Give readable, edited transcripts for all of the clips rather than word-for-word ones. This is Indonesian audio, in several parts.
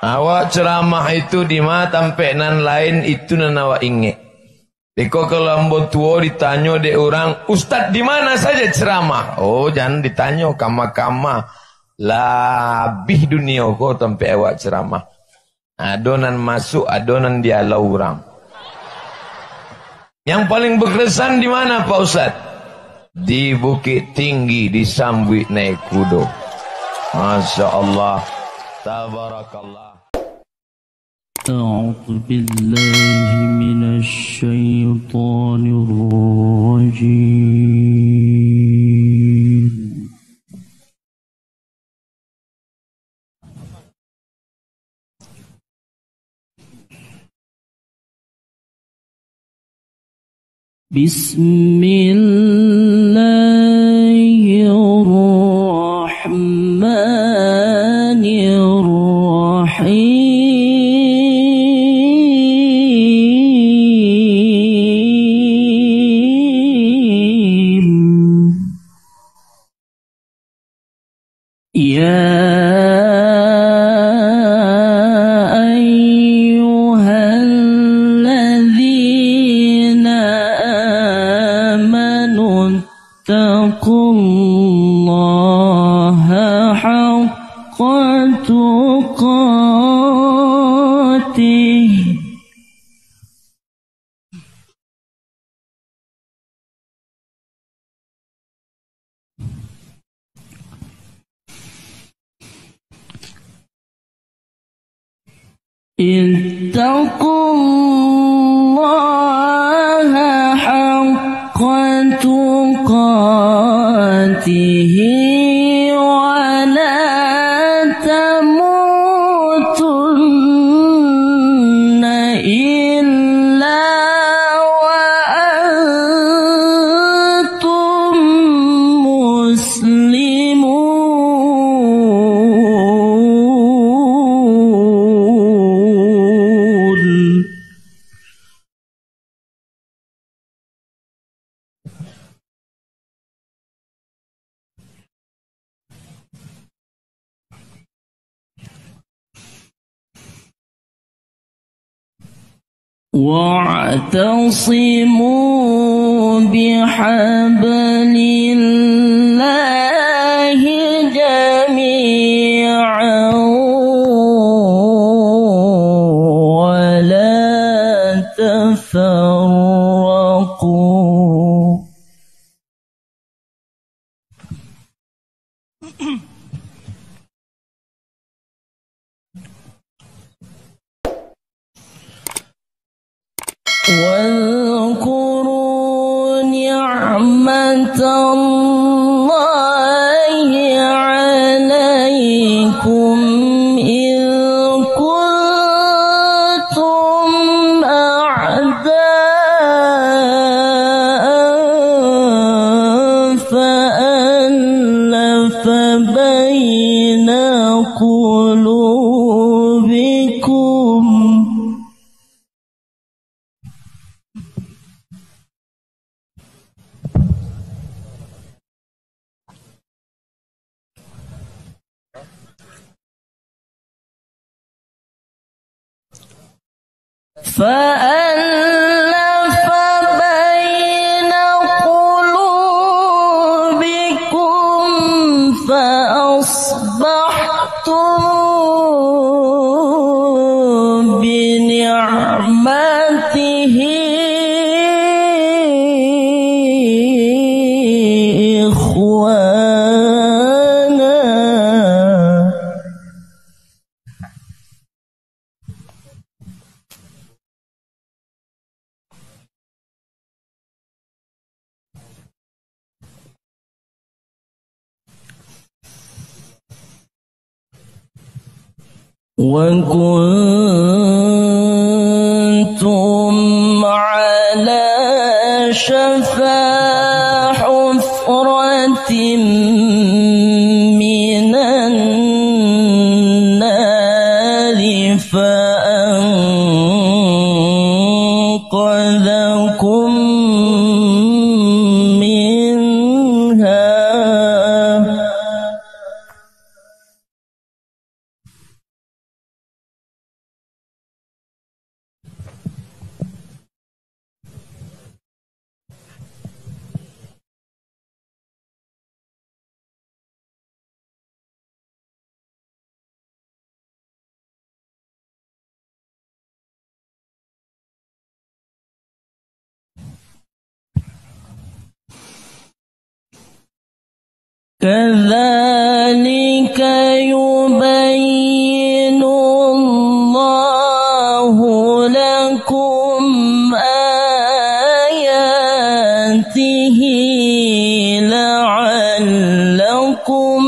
Awak ceramah itu di mana tampenan lain itu nan awak ingat. Deko kalau ambo tua ditanya de orang, Ustaz di mana saja ceramah? Oh jangan ditanya kama-kama. Labih dunia kau tampe awak ceramah. Adonan masuk, adonan dialau orang. Yang paling berkesan di mana Pak Ustaz? Di Bukit Tinggi, di Sambuit naik kudo. Masya Allah. Tabarakallah. أعوذ بالله من الشيطان الرجيم بسم الله الرحمن الرحيم يا أيها الذين آمنوا اتقوا الله حق تقاته اتقوا الله حق تقاته ولا تموتن إلا وأنتم مسلمون واعتصموا بحبل الله جميعا ولا تفرقوا واذكروا نعمة الله عليكم إذ كنتم أعداء فألف بين قلوبكم فألف بين قلوبكم فأصبحتم بنعمته إخوانا وكنتم على شفا حفرة من النار فأنقذكم منها كذلك يبين الله لكم آياته لعلكم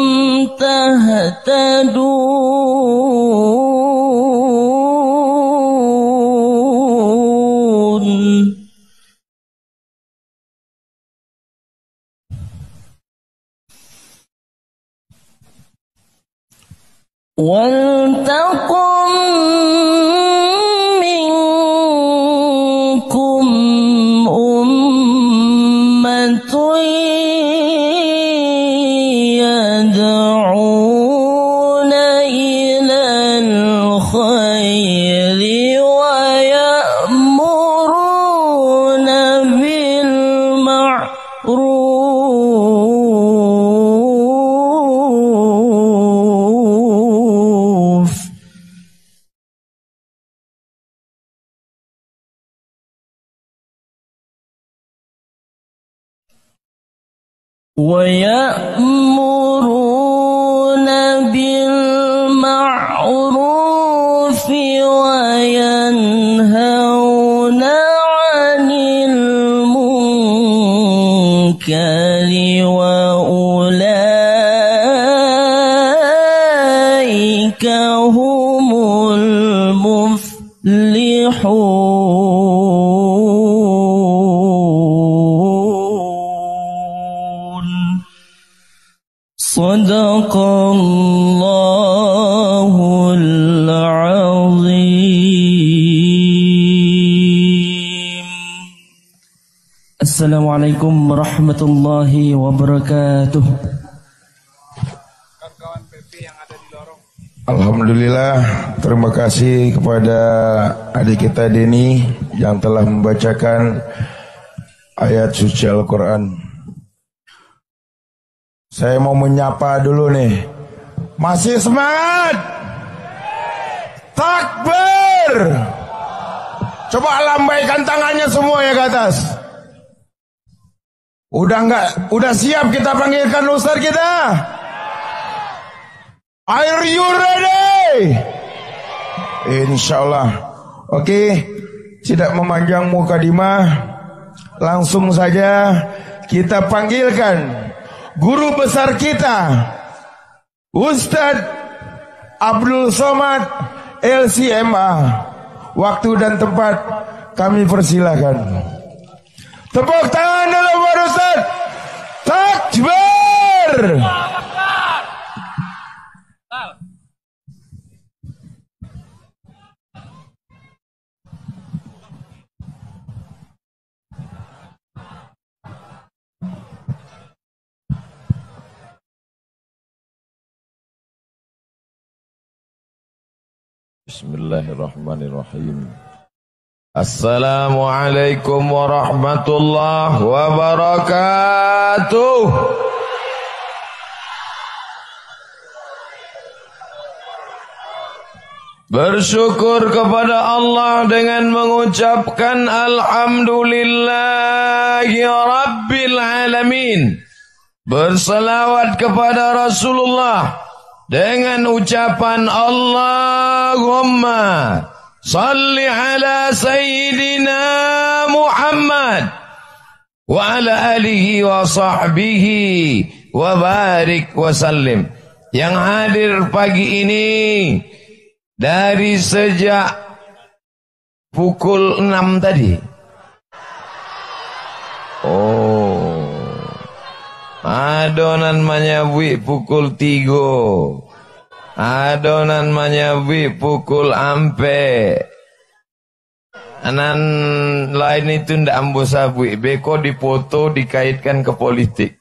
تهتدون. وَلْتَكُن مِّنكُمْ أُمَّةٌ يَدْعُونَ إِلَى الْخَيْرِ وَيَأْمُرُونَ بِالْمَعْرُوفِ وينهون عن المنكر وأولئك هم المفلحون. صدق الله العظيم. Assalamualaikum warahmatullahi wabarakatuh. Alhamdulillah, terima kasih kepada adik kita Deni yang telah membacakan ayat suci Al-Quran. Saya mau menyapa dulu nih. Masih semangat? Takbir! Coba lambaikan tangannya semua ya ke atas. Udah siap kita panggilkan Ustaz kita? Are you ready? Insyaallah. Oke, tidak memanjang mukadimah, langsung saja kita panggilkan guru besar kita, Ustadz Abdul Somad LCMA. Waktu dan tempat kami persilahkan. Tepuk tangan dulu buat Ustadz. Takbir. Bismillahirrahmanirrahim. Assalamualaikum warahmatullahi wabarakatuh. Bersyukur kepada Allah dengan mengucapkan Alhamdulillahi Rabbil Alamin. Berselawat kepada Rasulullah dengan ucapan Allahumma salli ala Sayyidina Muhammad wa ala alihi wa sahbihi wa barik wa sallim. Yang hadir pagi ini dari sejak pukul 6 tadi. Oh, adonan manyabui pukul 3. Adonan manyabui pukul ampe. Anan lain itu ndak ambo sabui. Beko dipoto dikaitkan ke politik.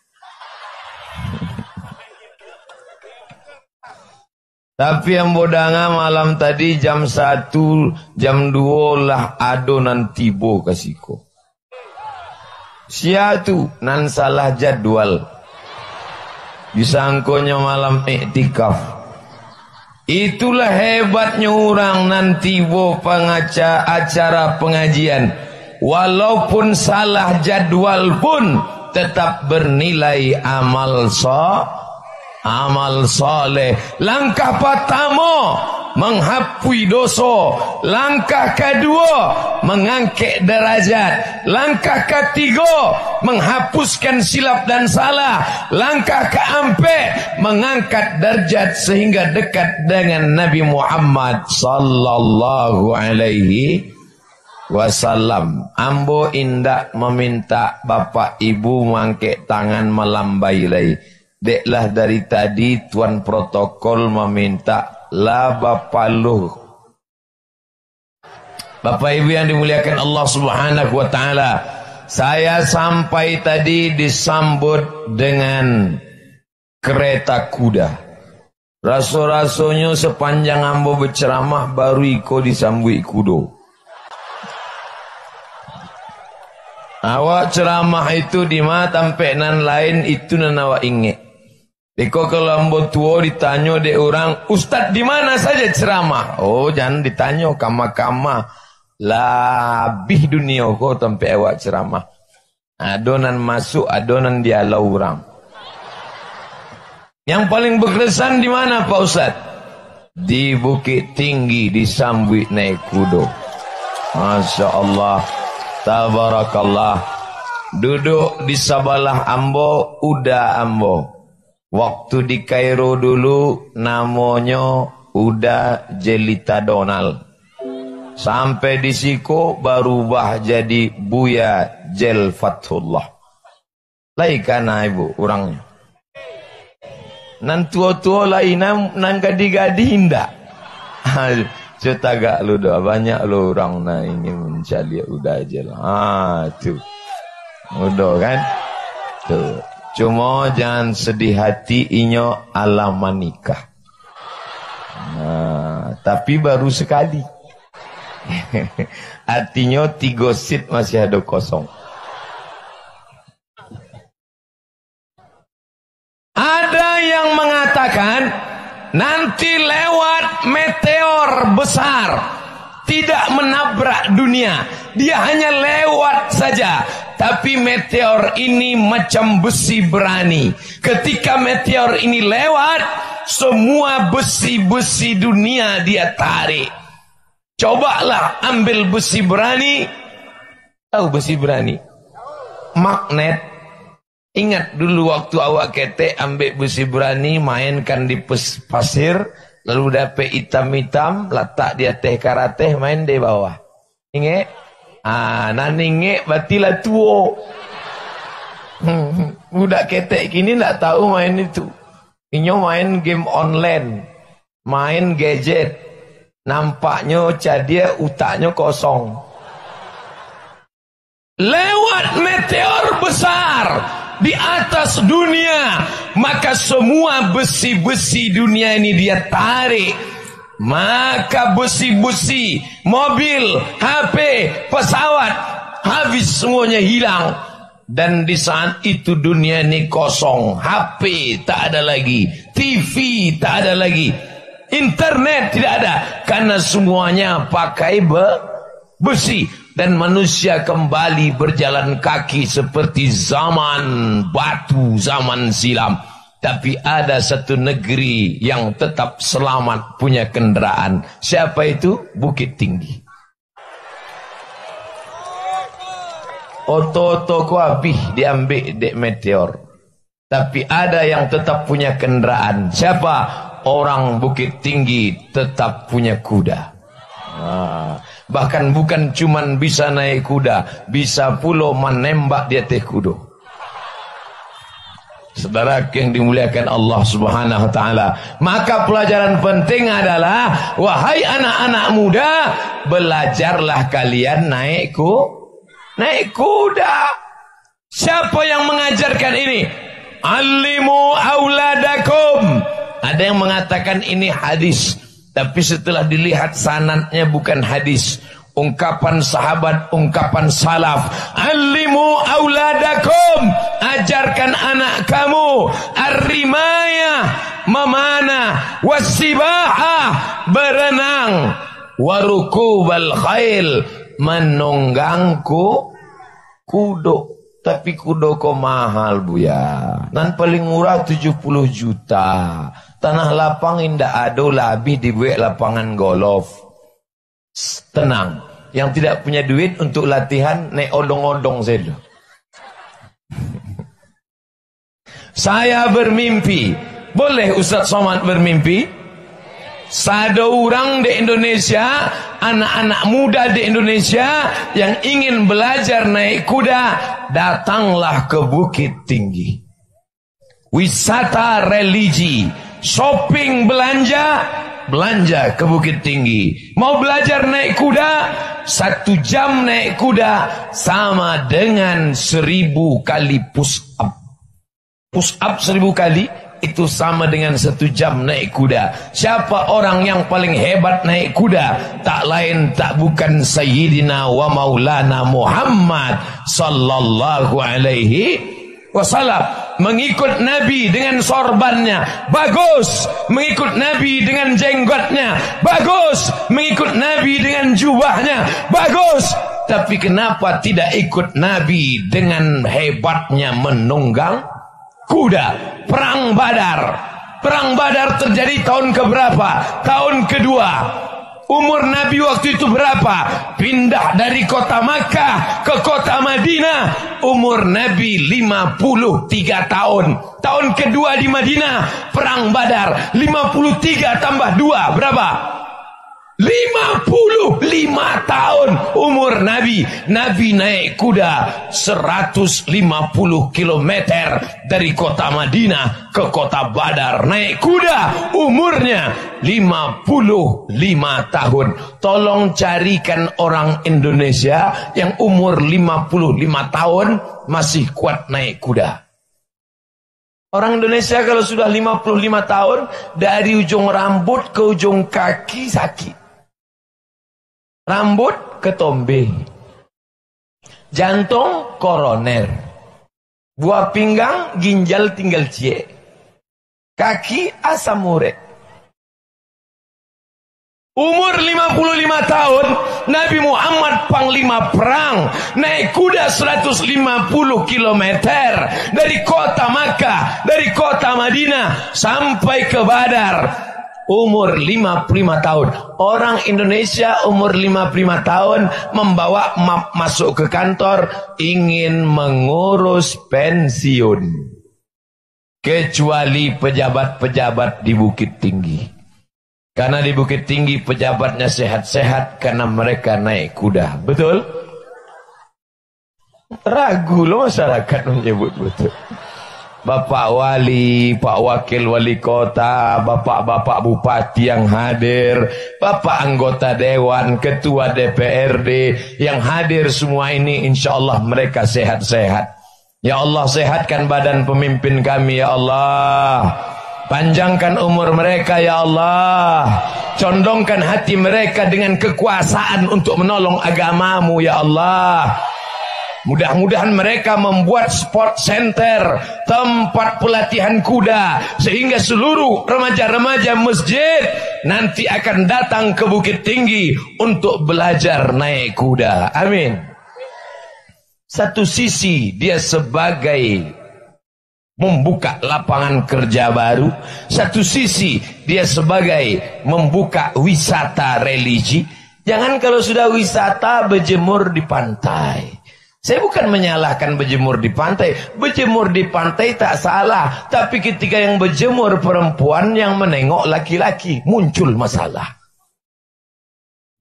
Tapi yang bodanga malam tadi jam 1, jam 2 lah adonan tibo kasiko. Siatu nan salah jadwal. Disangkonya malam iktikaf. Itulah hebatnya orang nanti acara pengajian. Walaupun salah jadwal pun tetap bernilai amal amal soleh. Langkah pertama menghapui dosa. Langkah kedua mengangkat derajat. Langkah ketiga menghapuskan silap dan salah. Langkah keempat mengangkat derajat sehingga dekat dengan Nabi Muhammad sallallahu alaihi wasallam. Ambo indak meminta bapak ibu mangkek tangan melambai lagi. Deklah dari tadi tuan protokol meminta la bapak lu. Bapak ibu yang dimuliakan Allah subhanahu wa ta'ala, saya sampai tadi disambut dengan kereta kuda. Raso-rasonya sepanjang ambo berceramah baru iko disambut kudo. Awak ceramah itu di mana tampe nan lain itu nan awak ingat. Deko kalau ambo tua ditanya de orang, Ustaz di mana saja ceramah? Oh jangan ditanya kama-kama. Labih dunia kau tampe awak ceramah. Adonan masuk, adonan dialau orang. Yang paling berkesan di mana Pak Ustaz? Di Bukit Tinggi disambut naik kudo. Masya Allah. Tabarakallah. Duduk di sebelah ambo, udah ambo. Waktu di Kairo dulu namanya udah Jelita Donald. Sampai di Siko baru bah jadi Buya Jel Fathullah. Laikana ibu orangnya. Nan tua-tua lain nan gadi-gadi indah. Cerita gak lu doa banyak lu orang na ingin mencari udah aja lah. Tuh. Udah kan? Tuh. Cuma jangan sedih hati inyo alaman nikah. Nah, tapi baru sekali. Artinya 3 seat masih ada kosong. Ada yang mengatakan nanti lewat meteor besar, tidak menabrak dunia, dia hanya lewat saja. Tapi meteor ini macam besi berani. Ketika meteor ini lewat, semua besi-besi dunia dia tarik. Cobalah ambil besi berani. Tahu besi berani? Magnet. Ingat dulu waktu awak ketek ambil besi berani, mainkan di pasir, lalu dapat hitam-hitam, letak di atas karateh, main di bawah. Ingat? Naninge batilah tua. Budak ketek kini tak tahu main itu. Inyo main game online, main gadget. Nampaknya cadia utaknya kosong. Lewat meteor besar di atas dunia, maka semua besi-besi dunia ini dia tarik. Maka besi-besi, mobil, HP, pesawat, habis semuanya hilang. Dan di saat itu dunia ini kosong. HP tak ada lagi, TV tak ada lagi, internet tidak ada. Karena semuanya pakai besi. Dan manusia kembali berjalan kaki seperti zaman batu, zaman silam. Tapi ada satu negeri yang tetap selamat punya kendaraan. Siapa itu? Bukit Tinggi. Oto-oto ku habis diambil dek meteor. Tapi ada yang tetap punya kendaraan. Siapa? Orang Bukit Tinggi tetap punya kuda. Bahkan bukan cuman bisa naik kuda, bisa pula menembak di atas kuda. Saudara yang dimuliakan Allah subhanahu wa ta'ala, maka pelajaran penting adalah, wahai anak-anak muda, belajarlah kalian naik kuda. Siapa yang mengajarkan ini? Alimu auladakum. Ada yang mengatakan ini hadis, tapi setelah dilihat sanadnya bukan hadis. Ungkapan sahabat, ungkapan salaf. Alimu auladakum, ajarkan anak kamu ar-rimayah, memanah, wasibahah, berenang, warukubal khail, menunggang kudo. Tapi kuda kok mahal Buya. Nan paling murah 70 juta. Tanah lapang indah ado lebih dibuat lapangan golf. Tenang. Yang tidak punya duit untuk latihan naik odong-odong saja. Saya bermimpi. Boleh Ustaz Somad bermimpi? Ada orang di Indonesia, anak-anak muda di Indonesia yang ingin belajar naik kuda, datanglah ke Bukit Tinggi. Wisata religi, shopping, belanja ke Bukit Tinggi. Mau belajar naik kuda, 1 jam naik kuda sama dengan 1000 kali push up. Push up 1000 kali itu sama dengan 1 jam naik kuda. Siapa orang yang paling hebat naik kuda? Tak lain tak bukan Sayyidina wa Maulana Muhammad sallallahu alaihi wasallam. Mengikut Nabi dengan sorbannya bagus, mengikut Nabi dengan jenggotnya bagus, mengikut Nabi dengan jubahnya bagus. Tapi kenapa tidak ikut Nabi dengan hebatnya menunggang kuda? Perang Badar. Perang Badar terjadi tahun keberapa? Tahun kedua. Umur Nabi waktu itu berapa? Pindah dari kota Makkah ke kota Madinah. Umur Nabi 53 tahun. Tahun kedua di Madinah. Perang Badar. 53 tambah 2 berapa? 55 tahun umur Nabi. Nabi naik kuda 150 km dari kota Madinah ke kota Badar. Naik kuda umurnya 55 tahun. Tolong carikan orang Indonesia yang umur 55 tahun masih kuat naik kuda. Orang Indonesia kalau sudah 55 tahun, dari ujung rambut ke ujung kaki sakit. Rambut ketombe, jantung koroner, buah pinggang ginjal tinggal cie, kaki asam urat. Umur 55 tahun Nabi Muhammad panglima perang naik kuda 150 km dari kota Makkah, dari kota Madinah sampai ke Badar. Umur 55 tahun. Orang Indonesia umur 55 tahun membawa map masuk ke kantor, ingin mengurus pensiun. Kecuali pejabat-pejabat di Bukit Tinggi. Karena di Bukit Tinggi pejabatnya sehat-sehat karena mereka naik kuda. Betul? Ragu loh masyarakat menyebut betul. Bapak wali, Pak wakil wali kota, bapak-bapak bupati yang hadir, bapak anggota dewan, ketua DPRD yang hadir, semua ini insya Allah mereka sehat-sehat. Ya Allah, sehatkan badan pemimpin kami ya Allah. Panjangkan umur mereka ya Allah. Condongkan hati mereka dengan kekuasaan untuk menolong agamamu ya Allah. Mudah-mudahan mereka membuat sport center, tempat pelatihan kuda, sehingga seluruh remaja-remaja masjid nanti akan datang ke Bukit Tinggi untuk belajar naik kuda. Amin. Satu sisi dia sebagai membuka lapangan kerja baru, satu sisi dia sebagai membuka wisata religi. Jangan kalau sudah wisata berjemur di pantai. Saya bukan menyalahkan berjemur di pantai. Berjemur di pantai tak salah. Tapi ketika yang berjemur perempuan yang menengok laki-laki, muncul masalah.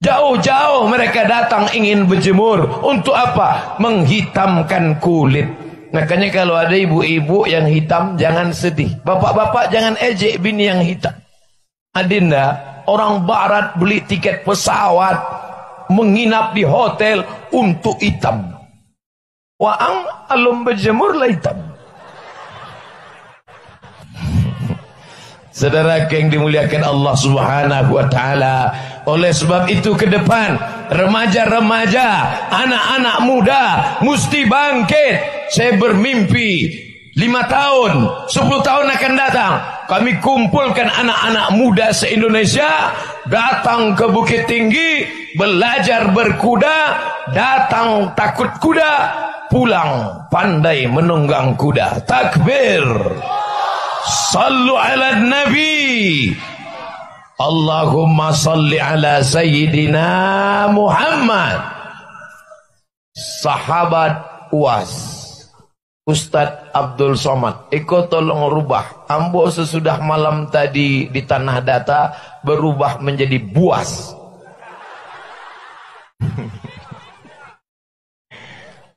Jauh-jauh mereka datang ingin berjemur. Untuk apa? Menghitamkan kulit. Makanya kalau ada ibu-ibu yang hitam, jangan sedih. Bapak-bapak jangan ejek bini yang hitam. Adinda, orang barat beli tiket pesawat, menginap di hotel untuk hitam. Waang alum berjemur lah hitam. Saudara yang dimuliakan Allah Subhanahu wa taala, oleh sebab itu ke depan remaja-remaja, anak-anak muda mesti bangkit. Saya bermimpi 5 tahun, 10 tahun akan datang, kami kumpulkan anak-anak muda se-Indonesia datang ke Bukit Tinggi, belajar berkuda, datang takut kuda, pulang pandai menunggang kuda. Takbir. Sallu ala Nabi. Allahumma salli ala Sayyidina Muhammad. Sahabat UAS Ustadz Abdul Somad, ikut tolong rubah. Ambo sesudah malam tadi di Tanah Data berubah menjadi buas.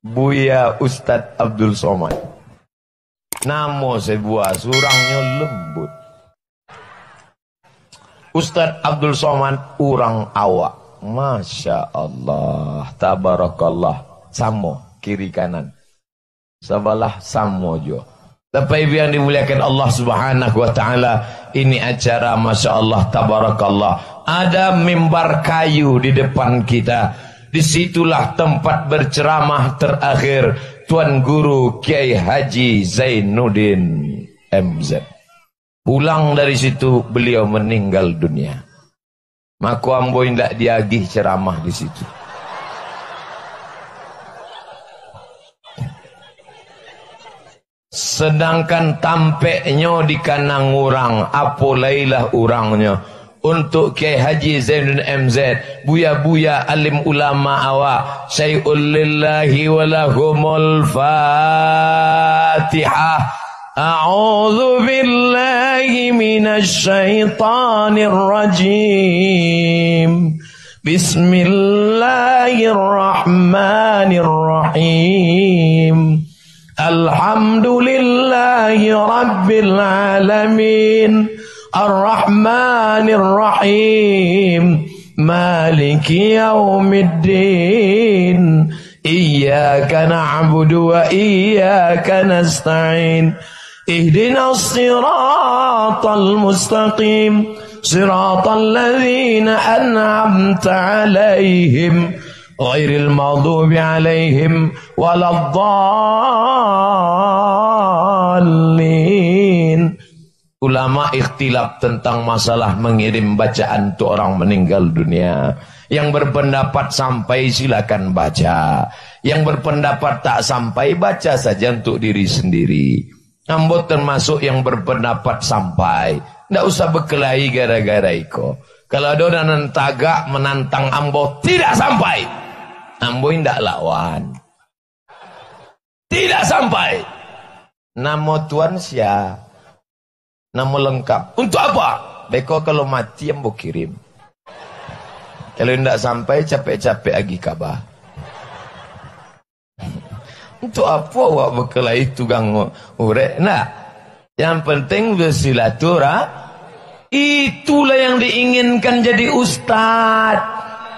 Buya Ustadz Abdul Somad. Namo sebuah surangnya lembut. Ustadz Abdul Somad urang awak. Masya Allah, tabarakallah. Samo kiri kanan. Sabalah samo jo. Tapi yang dimuliakan Allah Subhanahu wa taala, ini acara Masya Allah tabarakallah. Ada mimbar kayu di depan kita. Disitulah tempat berceramah terakhir Tuan Guru Kiai Haji Zainuddin MZ. Pulang dari situ beliau meninggal dunia. Maka ambo indak diagih ceramah di situ. Sedangkan tampeknya di kanang urang, apolailah urangnya. Untuk Kiai Haji Zainuddin MZ, buya-buya alim ulama awak, syai'ul lillahi walahumul Fatihah. A'udzu billahi minasy syaithanir rajim. Bismillahirrahmanirrahim. Alhamdulillahi rabbil alamin. Ar-Rahmanir Rahim. Maliki yaumiddin. Iyyaka na'budu wa iyyaka nasta'in. Ihdinas siratal mustaqim. Siratal ladzina an'amta 'alaihim ghairil maghdubi 'alaihim waladdallin. Ulama ikhtilaf tentang masalah mengirim bacaan untuk orang meninggal dunia. Yang berpendapat sampai silakan baca. Yang berpendapat tak sampai, baca saja untuk diri sendiri. Ambo termasuk yang berpendapat sampai. Tidak usah berkelahi gara-gara itu. Kalau ada orang tagak menantang ambo tidak sampai, ambo tidak lawan. Tidak sampai. Nama Tuhan siapa? Nama lengkap. Untuk apa? Beko kalau mati ambo kirim. Kalau tidak sampai capek-capek lagi kabar. Untuk apa awak berkelahi tukang urek? Nah, yang penting bersilaturahmi. Itulah yang diinginkan jadi ustad.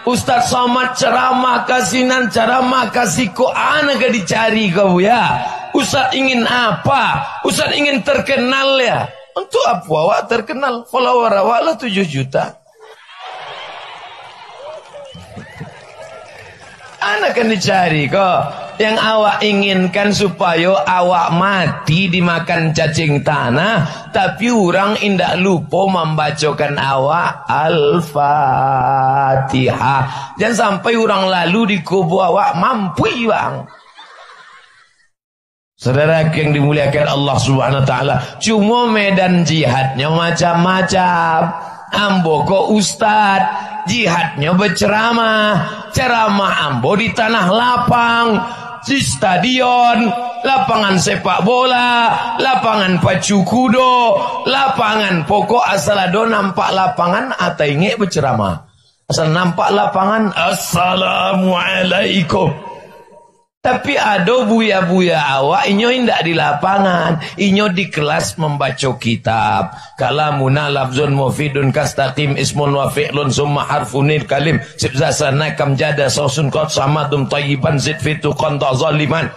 Ustad Somad ceramah kasinan, ceramah kasih ko anak dicari kau ya. Ustad ingin apa? Ustad ingin terkenal ya. Untuk apa awak terkenal? Follower awak lah 7 juta. Anak kan dicari kok. Yang awak inginkan supaya awak mati dimakan cacing tanah, tapi orang indak lupa membacakan awak Al-Fatihah. Jangan sampai orang lalu di kubur awak mampu bang. Saudara yang dimuliakan Allah Subhanahu wa taala, cuma medan jihadnya macam-macam. Ambo kok ustad, jihadnya berceramah. Ceramah ambo di tanah lapang, di stadion, lapangan sepak bola, lapangan pacu kudo, lapangan pokok asal ada nampak lapangan atau ingin berceramah. Asal nampak lapangan, Assalamualaikum. Tapi ada buya-buya awak inyo indak di lapangan, inyo di kelas membaca kitab. Kalamuna lafzun mufidun kastaqim ismun wa fi'lun summa harfunil kalim sibzasana kam jada sausun qad samadum tayyiban zid fitu qanta zaliman.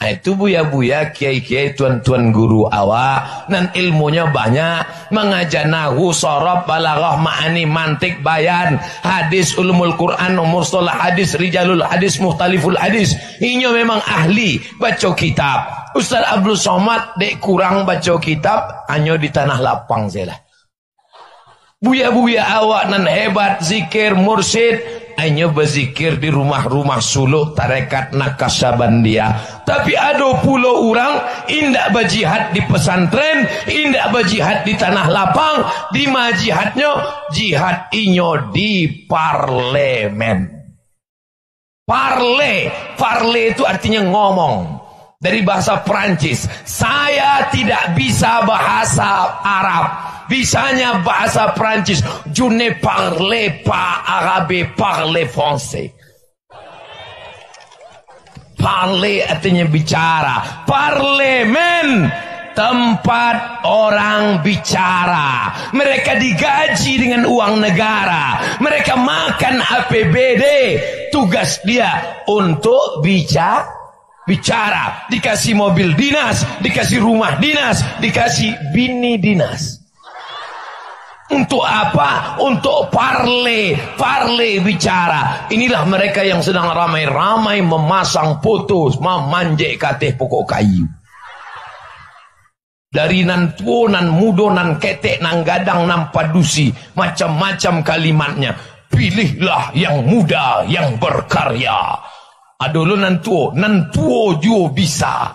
Itu buya-buya kiai-kiai tuan-tuan guru awak, dan ilmunya banyak, mengajar nahwu, sorob, balaghah, ma'ani, mantik, bayan, hadis, ulumul Quran, mustalah hadis, rijalul hadis, muhtaliful hadis. Ini memang ahli baca kitab. Ustaz Abdul Somad dek kurang baca kitab, hanya di tanah lapang saja. Buya-buya awak nan hebat, zikir, mursyid, hanya berzikir di rumah-rumah suluk tarekat Naksabandia. Tapi ada puluh orang indak berjihad di pesantren, indak berjihad di tanah lapang, di majihadnya jihad inyo di parlemen. Parle itu artinya ngomong. Dari bahasa Perancis. Saya tidak bisa bahasa Arab. Bisanya bahasa Perancis. Je ne parle pas arabe, parle français. Parle artinya bicara. Parlemen, tempat orang bicara. Mereka digaji dengan uang negara. Mereka makan APBD. Tugas dia untuk bicara. Dikasih mobil dinas, dikasih rumah dinas, dikasih bini dinas. Untuk apa? Untuk parle bicara. Inilah mereka yang sedang ramai-ramai memasang foto memanjek kateh pokok kayu. Dari nan tua, nan mudo, nan ketek, nan gadang, nan padusi, macam-macam kalimatnya. Pilihlah yang muda, yang berkarya. Adolo nan tuo juga bisa.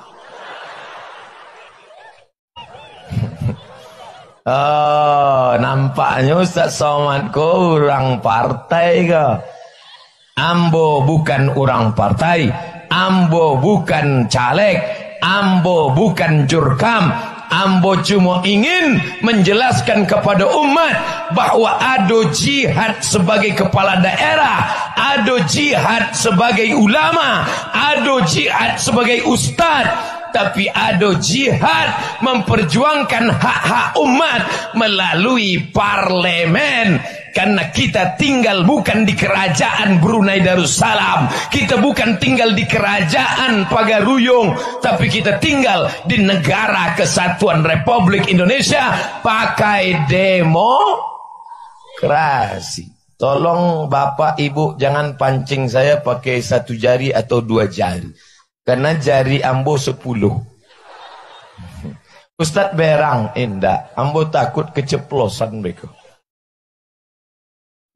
Oh, nampaknya Ustaz Somad kurang partai ke? Ambo bukan orang partai, ambo bukan caleg, ambo bukan jurkam. Ambo cuma ingin menjelaskan kepada umat bahwa ada jihad sebagai kepala daerah, ada jihad sebagai ulama, ada jihad sebagai ustaz, tapi ada jihad memperjuangkan hak-hak umat melalui parlemen. Karena kita tinggal bukan di kerajaan Brunei Darussalam, kita bukan tinggal di kerajaan Pagaruyung, tapi kita tinggal di negara kesatuan Republik Indonesia pakai demokrasi. Tolong Bapak Ibu jangan pancing saya pakai 1 jari atau 2 jari, karena jari ambo 10. Ustadz berang indah, ambo takut keceplosan mereka.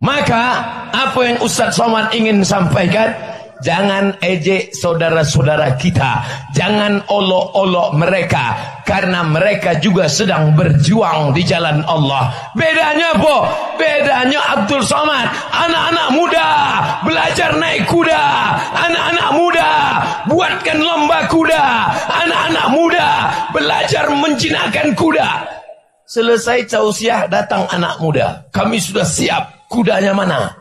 Maka apa yang Ustadz Somad ingin sampaikan, jangan ejek saudara-saudara kita, jangan olok-olok mereka, karena mereka juga sedang berjuang di jalan Allah. Bedanya apa? Bedanya Abdul Somad, anak-anak muda belajar naik kuda, anak-anak muda buatkan lomba kuda, anak-anak muda belajar menjinakkan kuda. Selesai tausiah datang anak muda, kami sudah siap. Kudanya mana?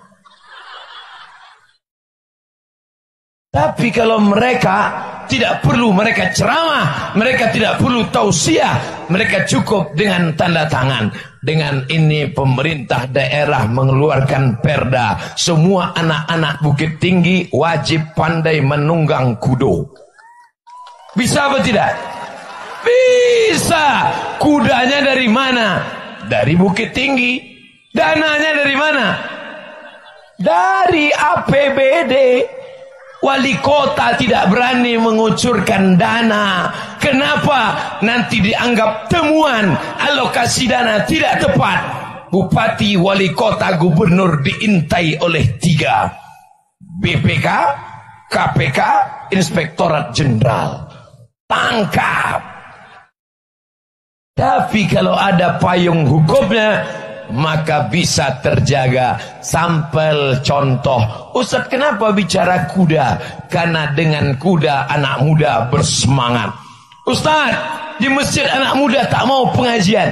Tapi kalau mereka tidak perlu mereka ceramah, mereka tidak perlu tausiah, mereka cukup dengan tanda tangan. Dengan ini pemerintah daerah mengeluarkan perda, semua anak-anak Bukit Tinggi wajib pandai menunggang kudo. Bisa apa tidak? Bisa. Kudanya dari mana? Dari Bukit Tinggi. Dananya dari mana? Dari APBD. Wali kota tidak berani mengucurkan dana. Kenapa? Nanti dianggap temuan alokasi dana tidak tepat. Bupati, wali kota, gubernur diintai oleh 3. BPK, KPK, Inspektorat Jenderal. Tangkap. Tapi kalau ada payung hukumnya, maka bisa terjaga. Sampel contoh, Ustadz kenapa bicara kuda? Karena dengan kuda anak muda bersemangat. Ustadz, di masjid anak muda tak mau pengajian.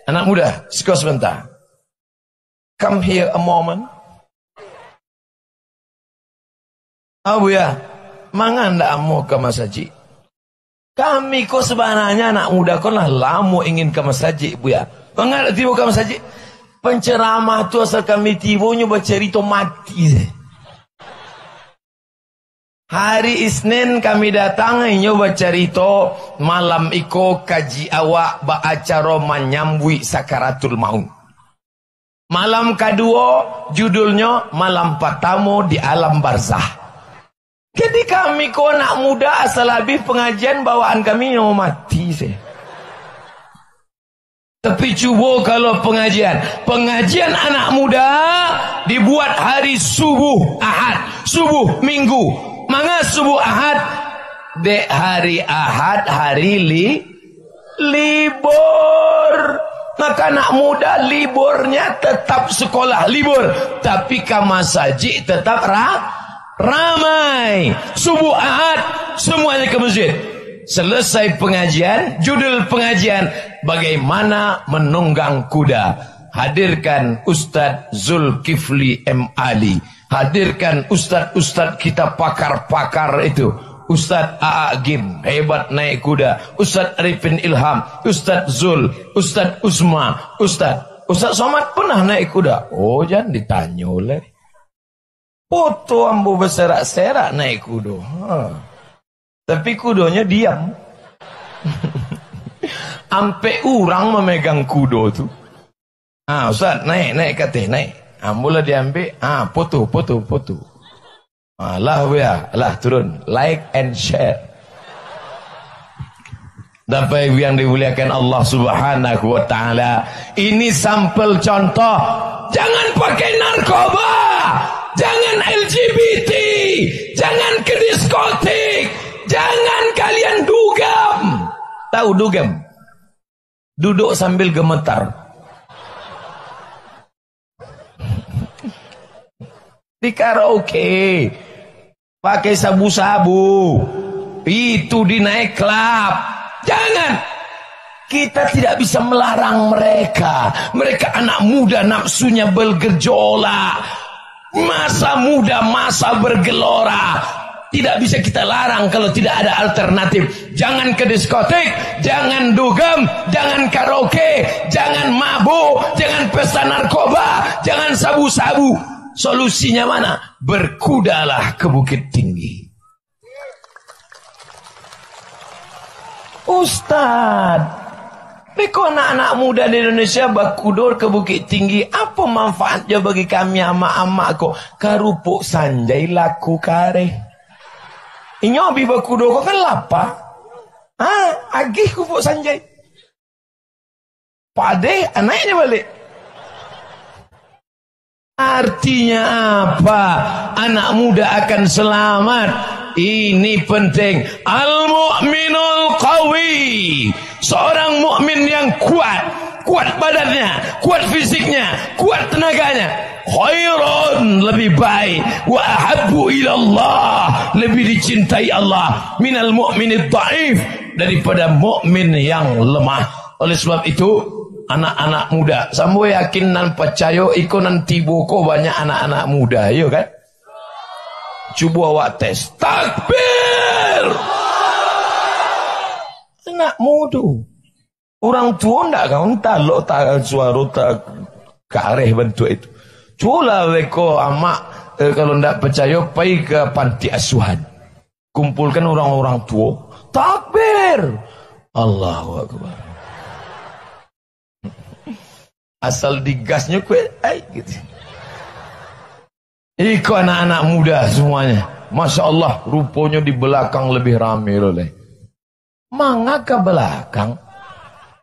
Anak muda, sebentar. Come here a moment. Abu ya, mangan ndak mau ke masjid? Kami kok sebenarnya anak muda kok lah lama ingin ke masjid, Bu ya. Mengadak tiba ke masjid. Penceramah tu asal kami tibonya bercerita mati. Hari Isnin kami datang nyoba cerita malam iko kaji awak baacara menyambui sakaratul maut. Malam kedua judulnya malam pertama di alam barzah. Jadi kami kok anak muda asal habis pengajian bawaan kami nyoba mati. Tapi coba kalau pengajian anak muda dibuat hari subuh Ahad, subuh Minggu. Mangga subuh Ahad, dek hari Ahad hari libur. Maka anak muda liburnya tetap sekolah libur, tapi ke masjid tetap ramai. Subuh Ahad semuanya ke masjid. Selesai pengajian, judul pengajian bagaimana menunggang kuda. Hadirkan Ustadz Zulkifli M. Ali. Hadirkan Ustadz kita pakar-pakar itu. Ustadz A'agim, hebat naik kuda. Ustadz Arifin Ilham, Ustadz Zul, Ustadz Usma, Ustadz Somad pernah naik kuda. Oh, jangan ditanya oleh. Foto ambo berserak-serak naik kuda. Tapi kudonya diam. Ampe orang memegang kudo tu. Ustaz, naik kateh, naik. Mula diambil, foto. Lah turun, like and share. Dapat yang dimuliakan Allah Subhanahu wa taala. Ini sampel contoh. Jangan pakai narkoba, jangan LGBT, jangan ke diskotik, jangan kalian dugem. Tahu dugem? Duduk sambil gemetar. Di karaoke pakai sabu-sabu, itu di naik klub. Jangan. Kita tidak bisa melarang mereka. Mereka anak muda, nafsunya bergejolak. Masa muda, masa bergelora. Tidak bisa kita larang kalau tidak ada alternatif. Jangan ke diskotik, jangan dugem, jangan karaoke, jangan mabuk, jangan pesta narkoba, jangan sabu-sabu. Solusinya mana? Berkudalah ke Bukit Tinggi. Ustadz, beko anak-anak muda di Indonesia berkudur ke Bukit Tinggi. Apa manfaatnya bagi kami ama-ama kok? Karupuk sanjai laku kareh. Inyobi berkudur kok kan lapar. Agih kupuk sanjai. Pade anaknya balik. Artinya apa? Anak muda akan selamat. Ini penting. Al-mu'minul qawi. Seorang mukmin yang kuat. Kuat badannya, kuat fisiknya, kuat tenaganya. Khairun, lebih baik. Wa ahabbu ilallah, lebih dicintai Allah. Minal mu'minid dha'if, daripada mukmin yang lemah. Oleh sebab itu, anak-anak muda, sambo yakin dan percaya iko nanti boko banyak anak-anak muda, yo kan? Cuba awak tes. Takbir. Anak muda. Orang tua ndak kau talok tak suara tak kareh bentuk itu. Cuba leko amak kalau ndak percaya pergi ke panti asuhan. Kumpulkan orang-orang tua. Takbir. Allahu Akbar. Asal digasnya kue, gitu. Iko anak-anak muda semuanya. Masya Allah, rupanya di belakang lebih ramai oleh. Mangga ke belakang.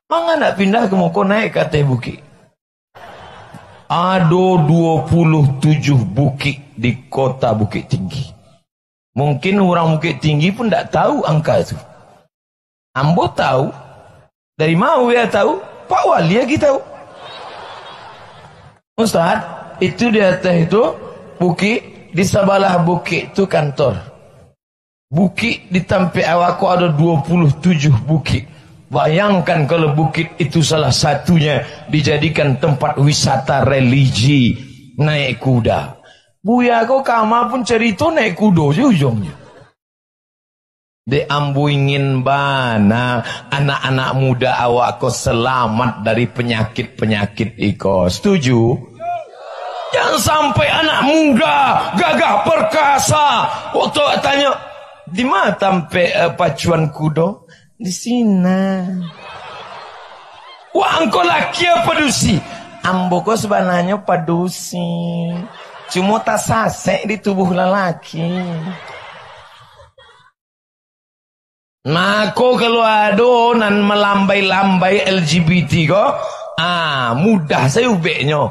Mangga nak pindah ke muka naik ke atas bukit. Ada 27 bukit di kota Bukit Tinggi. Mungkin orang Bukit Tinggi pun tak tahu angka itu. Ambo tahu. Dari mau ya tahu? Pak Wali lagi tahu. Ustaz, itu di atas itu bukit, di sebelah bukit itu kantor. Bukit di tampi awakku ada 27 bukit. Bayangkan kalau bukit itu salah satunya dijadikan tempat wisata religi, naik kuda. Buya kau kama pun cerita naik kuda je ujungnya. De ambu ingin bana anak-anak muda awakku selamat dari penyakit-penyakit iko. Setuju? Jangan sampai anak muda gagah perkasa. Waktu tanya, di mana tampe pacuan kuda? Di sini. Wah, engkau laki apa dusi? Ambo kau sebenarnya padusi. Cuma tak sasek di tubuh lelaki. Nah, kok kalau adonan melambai-lambai LGBT kok, mudah saya ubeknya.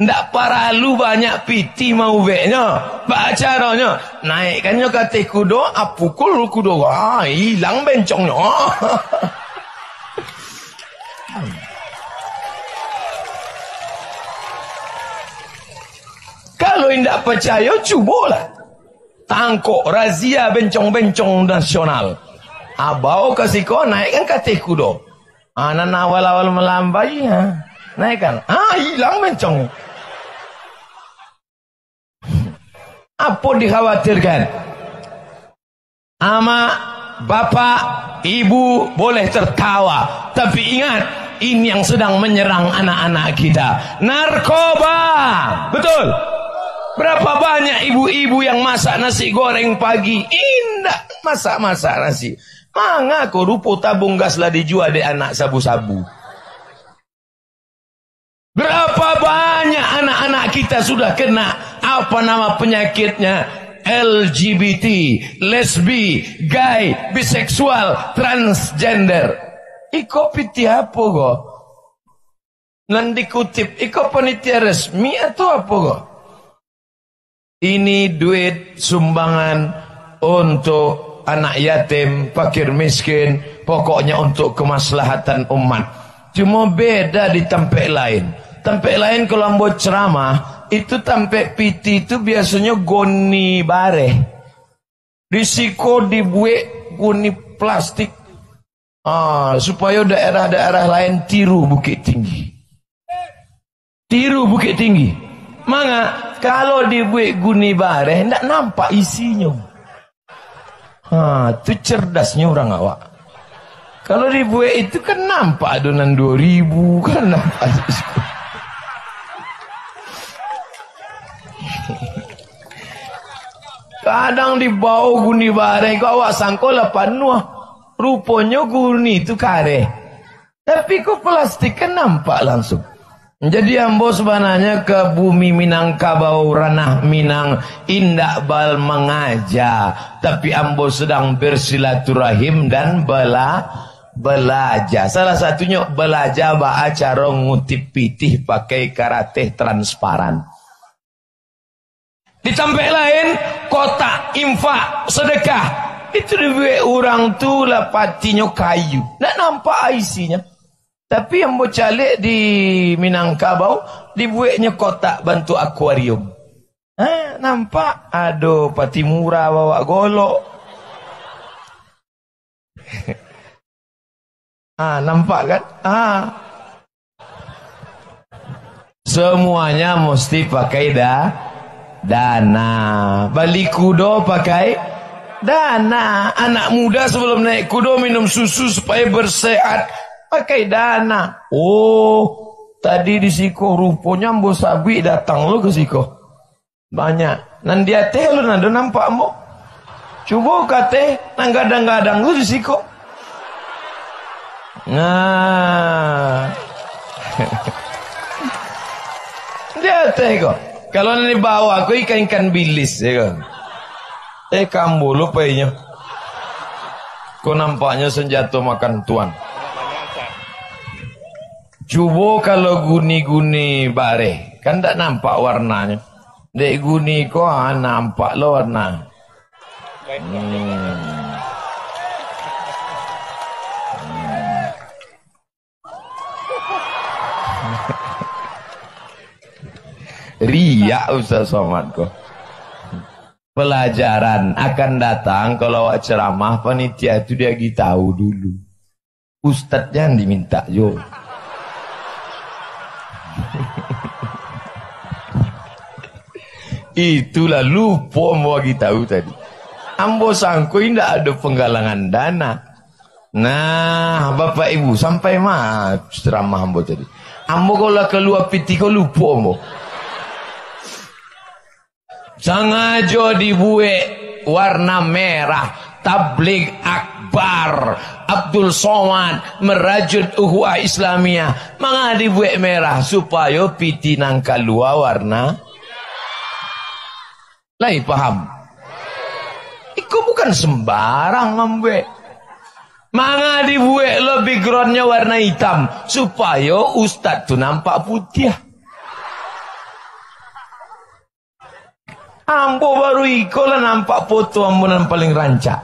Ndak paralu banyak piti mau ubeknya. Pak caranya, naikkannya kate kudo, pukul kudo, hilang bencongnya. Kalau ndak percaya, cobalah. Tangkok razia bencong-bencong nasional. Abau kasih kau naikkan kate kudo. Anak awal-awal melambai, naikkan. Hilang bencong. Apa dikhawatirkan? Ama, bapak, ibu boleh tertawa. Tapi ingat, ini yang sedang menyerang anak-anak kita. Narkoba. Betul? Berapa banyak ibu-ibu yang masak nasi goreng pagi? Indah masak-masak nasi. Manga kau rupo tabung gas lah dijual di anak sabu-sabu. Berapa banyak anak-anak kita sudah kena apa nama penyakitnya? LGBT, lesbi, gay, biseksual, transgender. Iko piti apa kok? Nanti kutip, iko panitia resmi atau apa kok? Ini duit sumbangan untuk anak yatim, fakir miskin, pokoknya untuk kemaslahatan umat. Cuma beda di tempat lain. Tempat lain kalau ambo ceramah, itu tempat piti itu biasanya goni bare. Risiko dibuat goni plastik. Supaya daerah-daerah lain tiru Bukit Tinggi. Tiru Bukit Tinggi. Maka kalau dibuat guni bare, tidak nampak isinya. Itu cerdasnya orang awak. Kalau dibuat itu kan nampak adonan 2000 kan nampak. Kadang dibawa guni bare, kau awak sangka lapan nuah. Rupanya guni itu kare. Tapi kok plastik kan nampak langsung. Jadi ambo sebenarnya ke bumi Minangkabau ranah Minang indak bal mengajak, tapi ambo sedang bersilaturahim dan belajar. Salah satunya belajar baca cara ngutip pitih pakai karate transparan. Di tempat lain kotak infak sedekah itu dibuat orang tu lah patinya kayu, nak nampak isinya. Tapi yang bocalik di Minangkabau dibuatnya kotak bentuk akuarium. Nampak? Aduh, pati murah bawa golok. Nampak kan? Semuanya mesti pakai dana. Balik kudo pakai dana. Anak muda sebelum naik kudo minum susu supaya bersehat. Pakai dana. Tadi di siko rupanya ambo sabi datang lo ke siko. Banyak. Nan dia teh lo nado nampak ambo. Coba kate nang gadang-gadang lo di siko. Dia teh kok. Kalau nanti bawa aku ikan-ikan bilis ya kan. Kambo lo paynya. Kok nampaknya senjata makan tuan. Coba kalau guni-guni bare, kan tak nampak warnanya. Dek guni kok nampak lo warna. Riak Ustaz Somad kok. Pelajaran akan datang kalau ceramah panitia itu dia tahu dulu. Ustadznya yang diminta jo. Itulah lupa mau kita tahu tadi. Ambo sangko tidak ada penggalangan dana. Nah, Bapak Ibu sampai ceramah ambo tadi. Ambo kalau keluar piti kau lupa ambo. Sengaja dibuat warna merah. Tabligh Akbar Abdul Somad merajut Ukhuwah Islamiyah manga dibuat merah supaya piti nang kalua warna lain paham. Iku bukan sembarang ngambe. Manga dibuat lo backgroundnya warna hitam supaya ustaz tuh nampak putih. Ambo baru iko lah nampak foto ambunan paling rancak.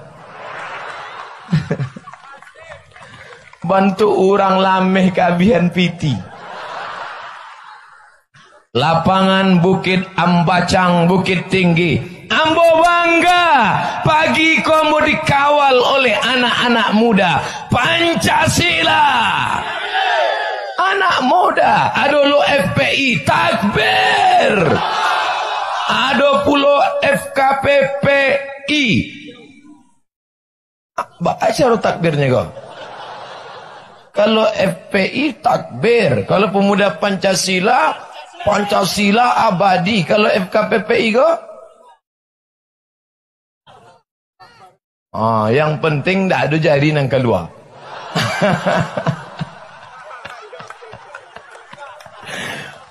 Bantu orang lameh kabihan piti. Lapangan Bukit Ambacang, Bukit Tinggi. Ambo bangga pagi ambo dikawal oleh anak-anak muda Pancasila. Anak muda, aduh FPI takbir. Ada pulau FKPPI. Baca takbirnya kau. Kalau FPI takbir, kalau pemuda Pancasila, Pancasila abadi. Kalau FKPPI kau? Yang penting tak ada jari nang keluar.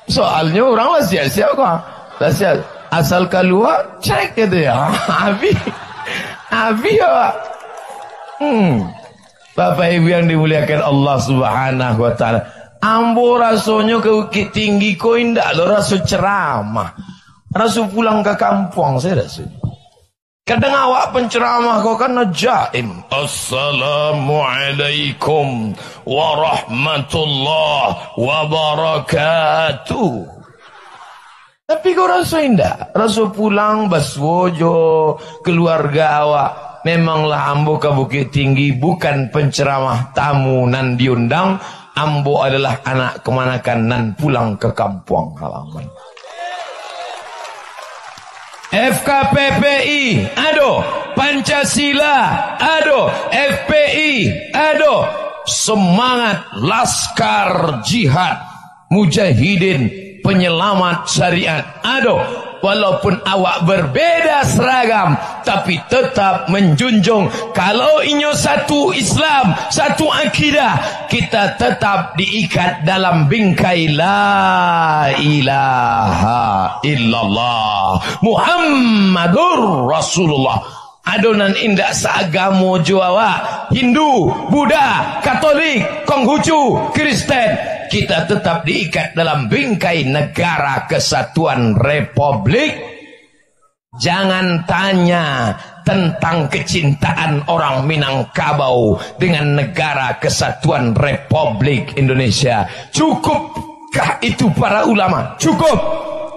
Soalnya orang lah siap-siap kau. Siap. Asal keluar cek gitu ya. Abi ya. Bapak Ibu yang dimuliakan Allah Subhanahu wa taala. Ambo rasanya ke Bukit Tinggi kau indah lo rasa ceramah. Rasa pulang ke kampung saya rasa. Kadang awak penceramah kau kan najaim. Assalamualaikum warahmatullahi wabarakatuh. Tapi kau rasa indah, rasa pulang baswojo keluarga awak. Memanglah ambo ke Bukit Tinggi bukan penceramah tamu nan diundang. Ambo adalah anak kemanakan nan pulang ke kampung halaman. FKPPI, ado. Pancasila, ado. FPI, ado. Semangat Laskar Jihad Mujahidin Penyelamat Syariat, ado. Walaupun awak berbeda seragam, tapi tetap menjunjung kalau inyo satu Islam, satu akidah, kita tetap diikat dalam bingkai la ilaha illallah Muhammadur Rasulullah. Adonan indak seagamo Jawa, Hindu, Buddha, Katolik, Konghucu, Kristen. Kita tetap diikat dalam bingkai negara kesatuan Republik. Jangan tanya tentang kecintaan orang Minangkabau dengan negara kesatuan Republik Indonesia. Cukupkah itu para ulama? Cukup.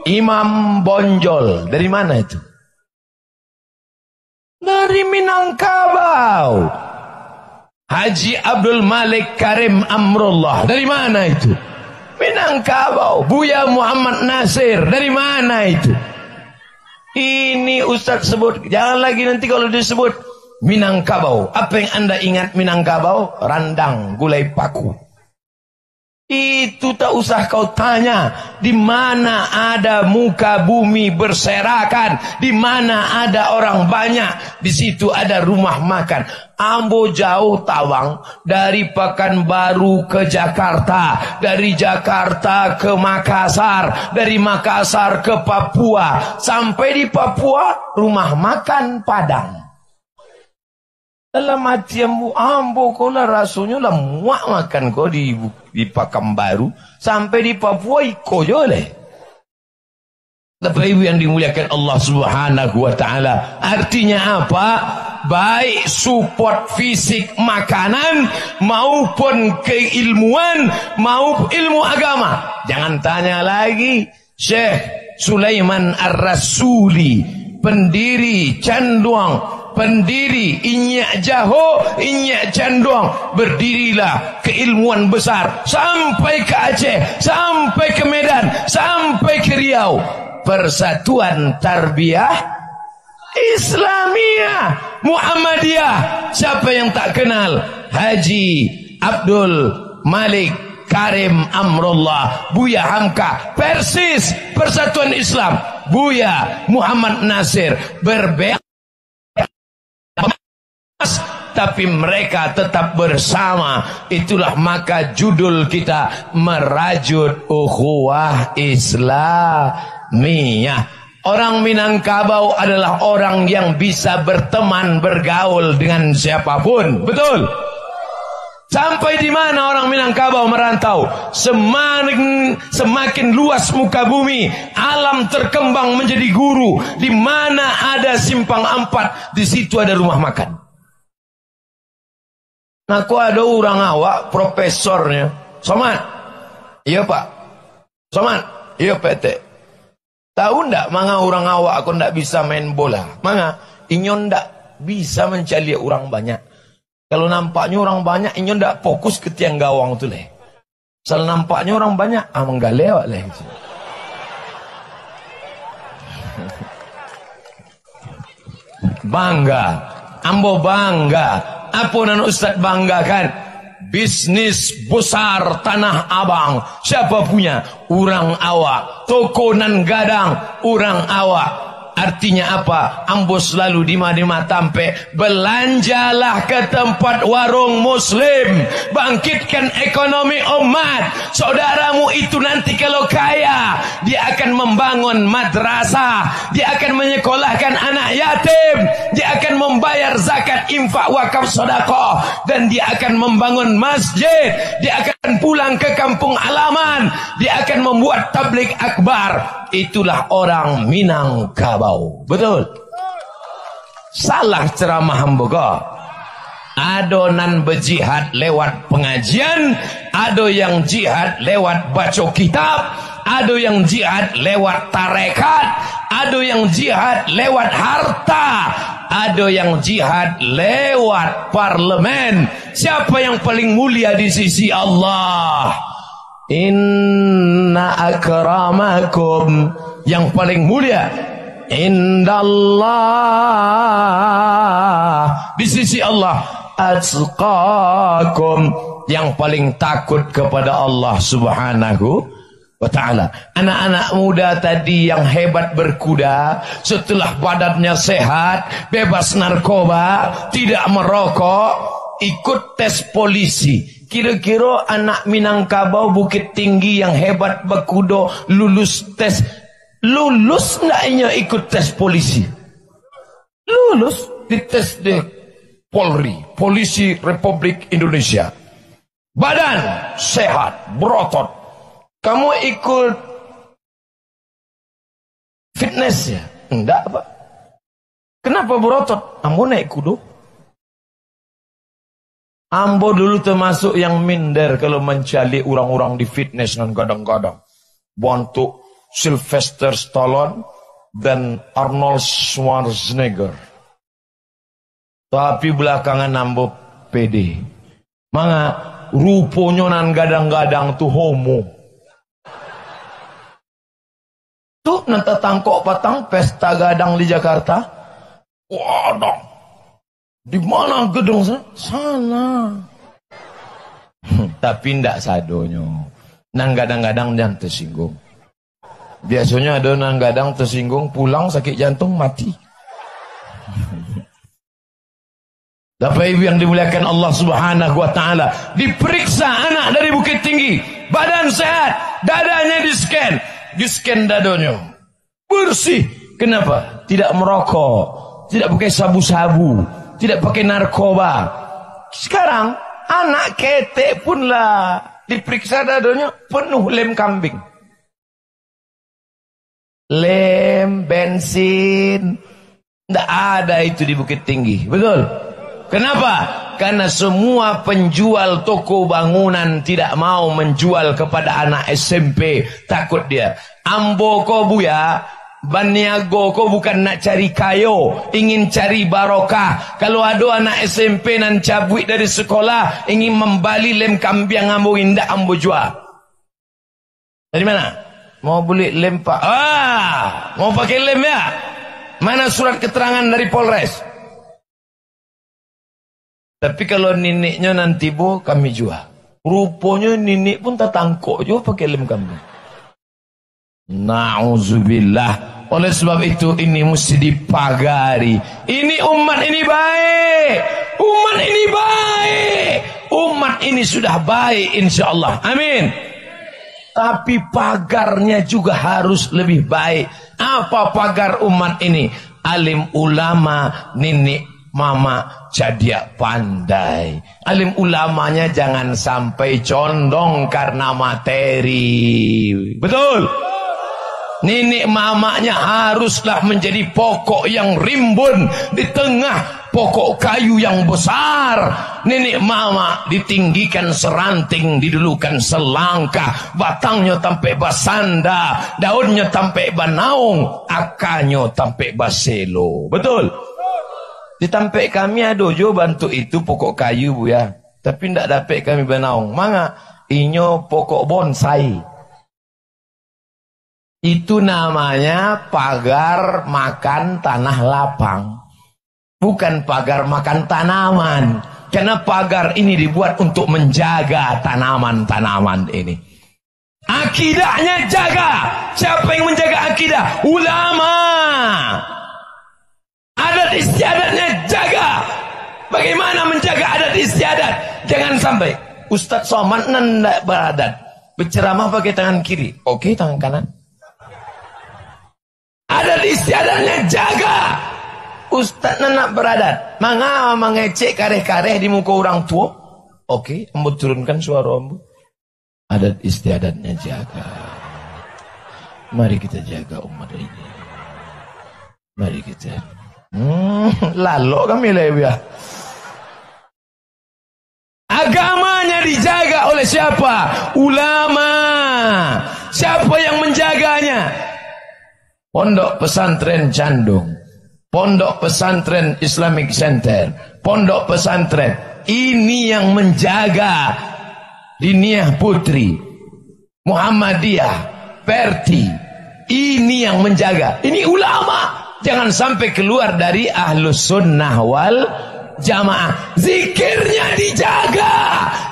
Imam Bonjol dari mana itu? Dari Minangkabau. Haji Abdul Malik Karim Amrullah dari mana itu? Minangkabau. Buya Muhammad Nasir dari mana itu? Ini Ustaz sebut, jangan lagi nanti kalau disebut Minangkabau. Apa yang anda ingat Minangkabau? Randang, gulai paku. Itu tak usah kau tanya. Di mana ada muka bumi berserakan, di mana ada orang banyak, di situ ada rumah makan. Ambo jauh Tawang, dari Pekanbaru ke Jakarta, dari Jakarta ke Makassar, dari Makassar ke Papua. Sampai di Papua, rumah makan Padang. Dalam hati ambo kau lah rasanya lah muak makan kau di Pekanbaru. Sampai di Papua iko joleh. Bapak Ibu yang dimuliakan Allah Subhanahu wa taala. Artinya apa? Baik support fisik makanan maupun keilmuan maupun ilmu agama. Jangan tanya lagi. Syekh Sulaiman Ar-Rasuli, pendiri Canduang, pendiri Inyak Jaho, Inyak Canduang, berdirilah keilmuan besar sampai ke Aceh, sampai ke Medan, sampai ke Riau. Persatuan Tarbiyah Islamiyah Muhammadiyah. Siapa yang tak kenal Haji Abdul Malik Karim Amrullah, Buya Hamka, Persis Persatuan Islam, Buya Muhammad Nasir, berbeda tapi mereka tetap bersama. Itulah maka judul kita merajut ukhuwah Islamiyah. Orang Minangkabau adalah orang yang bisa berteman, bergaul dengan siapapun. Betul? Sampai di mana orang Minangkabau merantau, semakin luas muka bumi, alam terkembang menjadi guru. Di mana ada simpang 4, di situ ada rumah makan. Aku ada orang awak profesornya, Somad. Iya Pak. Somad. Iya PT. Tahu ndak manga orang awak aku ndak bisa main bola. Manga inyo ndak bisa mencari orang banyak. Kalau nampaknya orang banyak, inyo ndak fokus ke tiang gawang tu leh. Soal nampaknya orang banyak, menggalewak leh. Bangga, ambo bangga. Apa nan Ustaz banggakan? Bisnis besar Tanah Abang. Siapa punya? Orang awak. Toko nan gadang, orang awak. Artinya apa? Ambo selalu di mana tampe, belanjalah ke tempat warung muslim, bangkitkan ekonomi umat. Saudaramu itu nanti kalau kaya, dia akan membangun madrasah, dia akan menyekolahkan anak yatim, dia akan membayar zakat, infak, wakaf, sedekah, dan dia akan membangun masjid, dia akan pulang ke kampung halaman, dia akan membuat tabligh akbar. Itulah orang Minangkabau. Betul? Salah ceramah hamboga. Adonan berjihad lewat pengajian, ada yang jihad lewat baca kitab, ada yang jihad lewat tarekat, ada yang jihad lewat harta, ada yang jihad lewat parlemen. Siapa yang paling mulia di sisi Allah? Inna akramakum, yang paling mulia indallah, di sisi Allah, atqakum, yang paling takut kepada Allah Subhanahu wa ta'ala. Anak-anak muda tadi yang hebat berkuda, setelah badannya sehat, bebas narkoba, tidak merokok, ikut tes polisi. Kira-kira anak Minangkabau Bukit Tinggi yang hebat berkuda lulus tes, lulus enggaknya ikut tes polisi? Lulus di tes di Polri, Polisi Republik Indonesia. Badan sehat, berotot. Kamu ikut fitness ya? Enggak, Pak. Kenapa berotot? Ambo naik kuda. Ambo dulu termasuk yang minder kalau mencari orang-orang di fitness dan kadang-kadang bantu Sylvester Stallone dan Arnold Schwarzenegger. Tapi belakangan ambo pede. Manga rupanya nan gadang-gadang tuh homo. Tuh nanti tangkok patang pesta gadang di Jakarta. Waduh. Di mana gedung sana? Tapi ndak sadonyo. Nang gadang-gadang jangan tersinggung. Biasanya ada nang gadang tersinggung pulang sakit jantung mati. Bapak Ibu yang dimuliakan Allah Subhanahu wa taala, diperiksa anak dari Bukit Tinggi, badan sehat, dadanya di-scan dadanya. Bersih. Kenapa? Tidak merokok, tidak pakai sabu-sabu, tidak pakai narkoba. Sekarang anak ketek pun lah diperiksa dadanya penuh lem kambing, lem bensin. Tidak ada itu di Bukit Tinggi. Betul? Kenapa? Karena semua penjual toko bangunan tidak mau menjual kepada anak SMP. Takut dia. Ambo ko buya, Baniago ko bukan nak cari kayo, ingin cari barokah. Kalau ada anak SMP nan cabut dari sekolah ingin membali lem kambing ambo indak ambo jual. Dari mana? Mau beli lem pak? Mau pakai lem ya? Mana surat keterangan dari Polres? Tapi kalau nenek nanti bu kami jual. Rupanya nenek pun tak tangkok juga pakai lem kambing. Na'udzubillah. Oleh sebab itu ini mesti dipagari. Ini umat ini baik. Umat ini baik. Umat ini sudah baik insyaallah. Amin. Tapi pagarnya juga harus lebih baik. Apa pagar umat ini? Alim ulama, nenek mama jadi pandai. Alim ulamanya jangan sampai condong karena materi. Betul? Nenek mamanya haruslah menjadi pokok yang rimbun di tengah pokok kayu yang besar. Nenek mama ditinggikan seranting, didulukan selangkah, batangnya tampe basanda, daunnya tampe banaung, akarnya tampe baselo. Betul? Di tampe kami ada jo bantu itu pokok kayu bu ya, tapi ndak dapat kami banaung. Manga inyo pokok bonsai. Itu namanya pagar makan tanah lapang, bukan pagar makan tanaman. Karena pagar ini dibuat untuk menjaga tanaman-tanaman ini. Akidahnya jaga. Siapa yang menjaga akidah? Ulama. Adat istiadatnya jaga. Bagaimana menjaga adat istiadat? Jangan sampai Ustadz Somad nendak beradat, berceramah pakai tangan kiri, oke tangan kanan. Adat istiadatnya jaga. Ustadz nendak beradat, manga mengecek kareh-kareh di muka orang tua, oke, ambo turunkan suara ambo. Adat istiadatnya jaga. Mari kita jaga umat ini. Mari kita. Lalu kami lebih. Agamanya dijaga oleh siapa? Ulama. Siapa yang menjaganya? Pondok pesantren Candung, Pondok pesantren Islamic Center, Pondok pesantren ini yang menjaga. Diniyah Putri, Muhammadiyah, Perti, ini yang menjaga. Ini ulama. Jangan sampai keluar dari Ahlus Sunnah wal Jamaah. Zikirnya dijaga.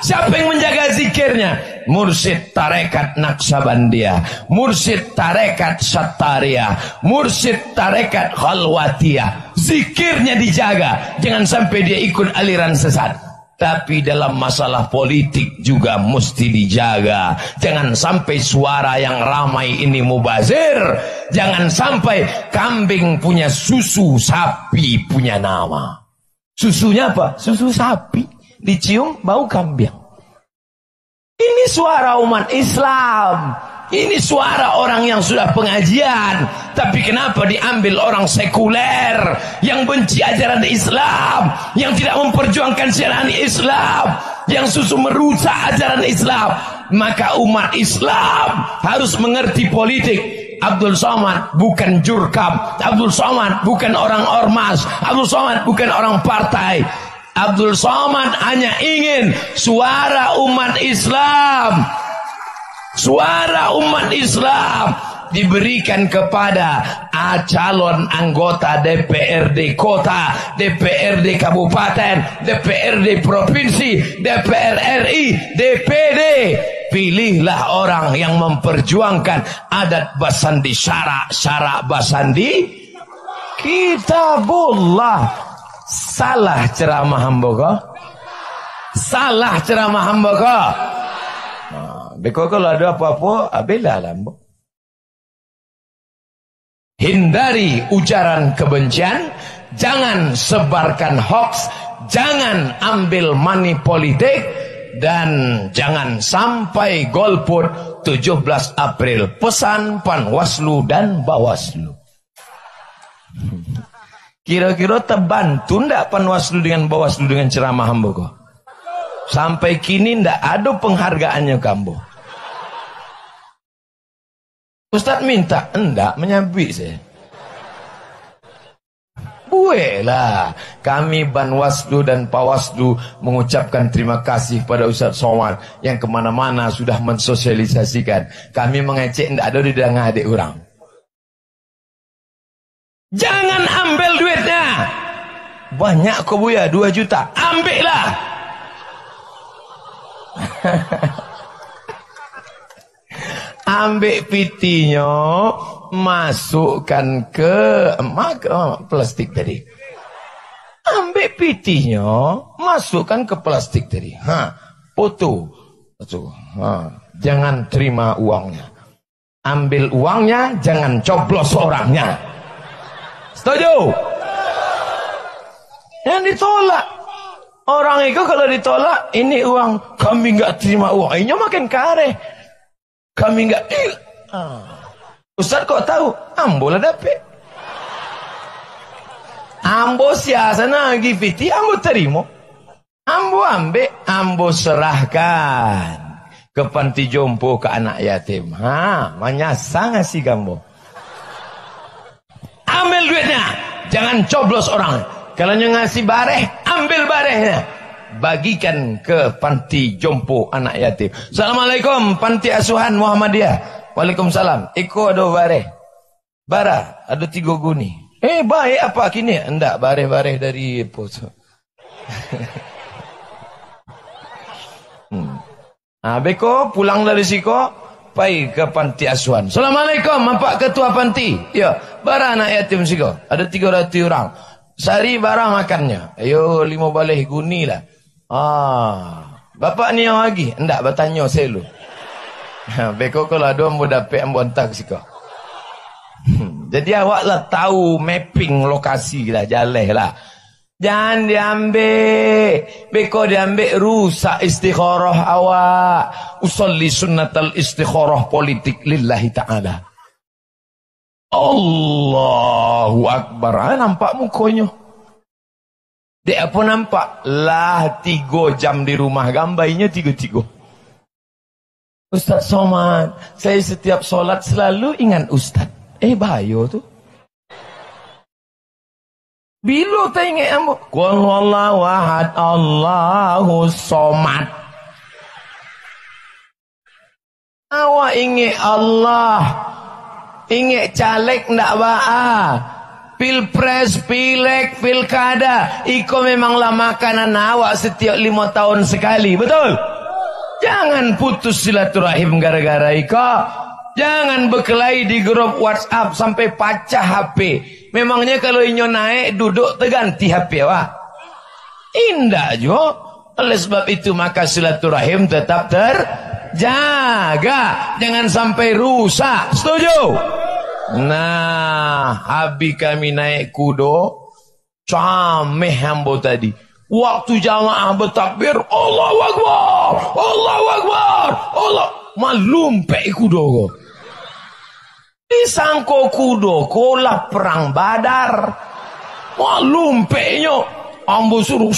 Siapa yang menjaga zikirnya? Mursyid tarekat Naqsabandiyah, mursyid tarekat Sattariyah, mursyid tarekat Khalwatiyah. Zikirnya dijaga. Jangan sampai dia ikut aliran sesat. Tapi dalam masalah politik juga mesti dijaga. Jangan sampai suara yang ramai ini mubazir. Jangan sampai kambing punya susu, sapi punya nama. Susunya apa? Susu sapi. Dicium bau kambing. Ini suara umat Islam. Ini suara orang yang sudah pengajian. Tapi kenapa diambil orang sekuler yang benci ajaran Islam, yang tidak memperjuangkan syariat Islam, yang susu merusak ajaran Islam? Maka umat Islam harus mengerti politik. Abdul Somad bukan jurkam, Abdul Somad bukan orang ormas, Abdul Somad bukan orang partai. Abdul Somad hanya ingin suara umat Islam, suara umat Islam diberikan kepada calon anggota DPRD kota, DPRD kabupaten, DPRD provinsi, DPR RI, DPD. Pilihlah orang yang memperjuangkan adat basandi syara basandi kitabullah. Salah ceramah hamba kau, salah ceramah hamba kau. Beko kalau ada apa-apa, bela lah. Hindari ujaran kebencian, jangan sebarkan hoax, jangan ambil money politik, dan jangan sampai golput 17 April. Pesan Panwaslu dan Bawaslu. Kira-kira terbantu ndak Panwaslu dengan Bawaslu dengan ceramah hamba kok? Sampai kini ndak ada penghargaannya kambo. Ustaz minta, enggak menyambi saya. Buelah, kami Banwaslu dan Pawaslu mengucapkan terima kasih pada Ustaz Somad yang kemana-mana sudah mensosialisasikan. Kami mengecek enggak ada di dana adik orang. Jangan ambil duitnya. Banyak kok bu ya, 2 juta. Ambillah. Ambil pitinya, masukkan ke plastik tadi. Ambil pitinya, masukkan ke plastik tadi. Foto. Jangan terima uangnya. Ambil uangnya, jangan coblos orangnya. Setuju? Yang ditolak. Orang itu kalau ditolak, ini uang, kami nggak terima uang. Ini makin kareh. Kami nggak. Ustaz kok tahu? Ambo lah dapet. Ambo siasana gifiti, ambo terima. Ambo ambil, ambo serahkan ke panti jompo, ke anak yatim. Menyasar ngasih gambo. Ambil duitnya, jangan coblos orang. Kalau ngasih bareh, ambil barehnya. Bagikan ke panti jompo anak yatim. Assalamualaikum, panti asuhan Muhammadiyah. Waalaikumsalam. Iko ada bareh. Bara, ada 3 guni. Baik apa kini? Enggak, bareh-bareh dari pos. Beko pulang dari siko, pai ke panti asuhan. Assalamualaikum, Bapak Ketua Panti. Ya, bara anak yatim siko. Ada 300 orang. Sehari barang makannya. Ayo 5 balih guni lah. Bapak ni yang lagi? Enggak, bertanya saya lu. Beko kalau ada ambo dapat ambo hantar siko. Jadi awak lah tahu mapping lokasi lah, jalan lah. Jangan diambil. Beko diambil rusak istikharah awak. Usolli sunnatal istikharah politik lillahi ta'ala. Allahu Akbar. Nampak mukanya? Dia apa nampak? Lah 3 jam di rumah, gambarnya 3-3. Ustaz Somad, saya setiap solat selalu ingat Ustaz. Bayo tu. Bila tak ingat ambo? Qul huwallahu ahad, Allahus somad. Awak ingat Allah, ingat caleg ndak ba'a. Pilpres, pileg, pilkada, iko memanglah makanan awak setiap 5 tahun sekali, betul? Jangan putus silaturahim gara-gara iko. Jangan berkelahi di grup WhatsApp sampai pecah HP. Memangnya kalau inyo naik duduk terganti HP wah. Indah jo. Oleh sebab itu maka silaturahim tetap terjaga. Jangan sampai rusak. Setuju? Nah, habis kami naik kudo, cameh hambo tadi. Waktu jamaah bertakbir, Allahu Akbar, Allahu Akbar, Allah. Malum pek kudo ko. Disangko kudo kolah perang Badar. Malum peknya ambo suruh.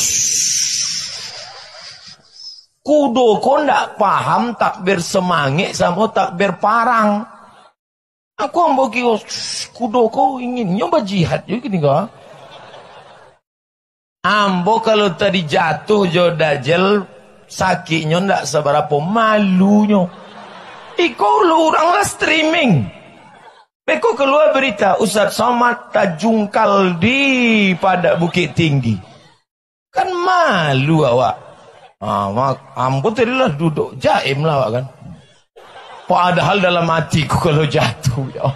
Kudo ko ndak paham takbir semangit sama takbir parang. Aku ambo kira kudo ko ingin nyoba jihad juga gini ka. Ambo kalau tadi jatuh jo dajel sakitnya ndak seberapa malunya. Iko lu orang lah streaming. Beko keluar berita Ustaz Somad tajungkal di pada Bukit Tinggi. Kan malu awak. Ambo tadi lah duduk jaim lah awak kan. Padahal dalam hatiku kalau jatuh ya.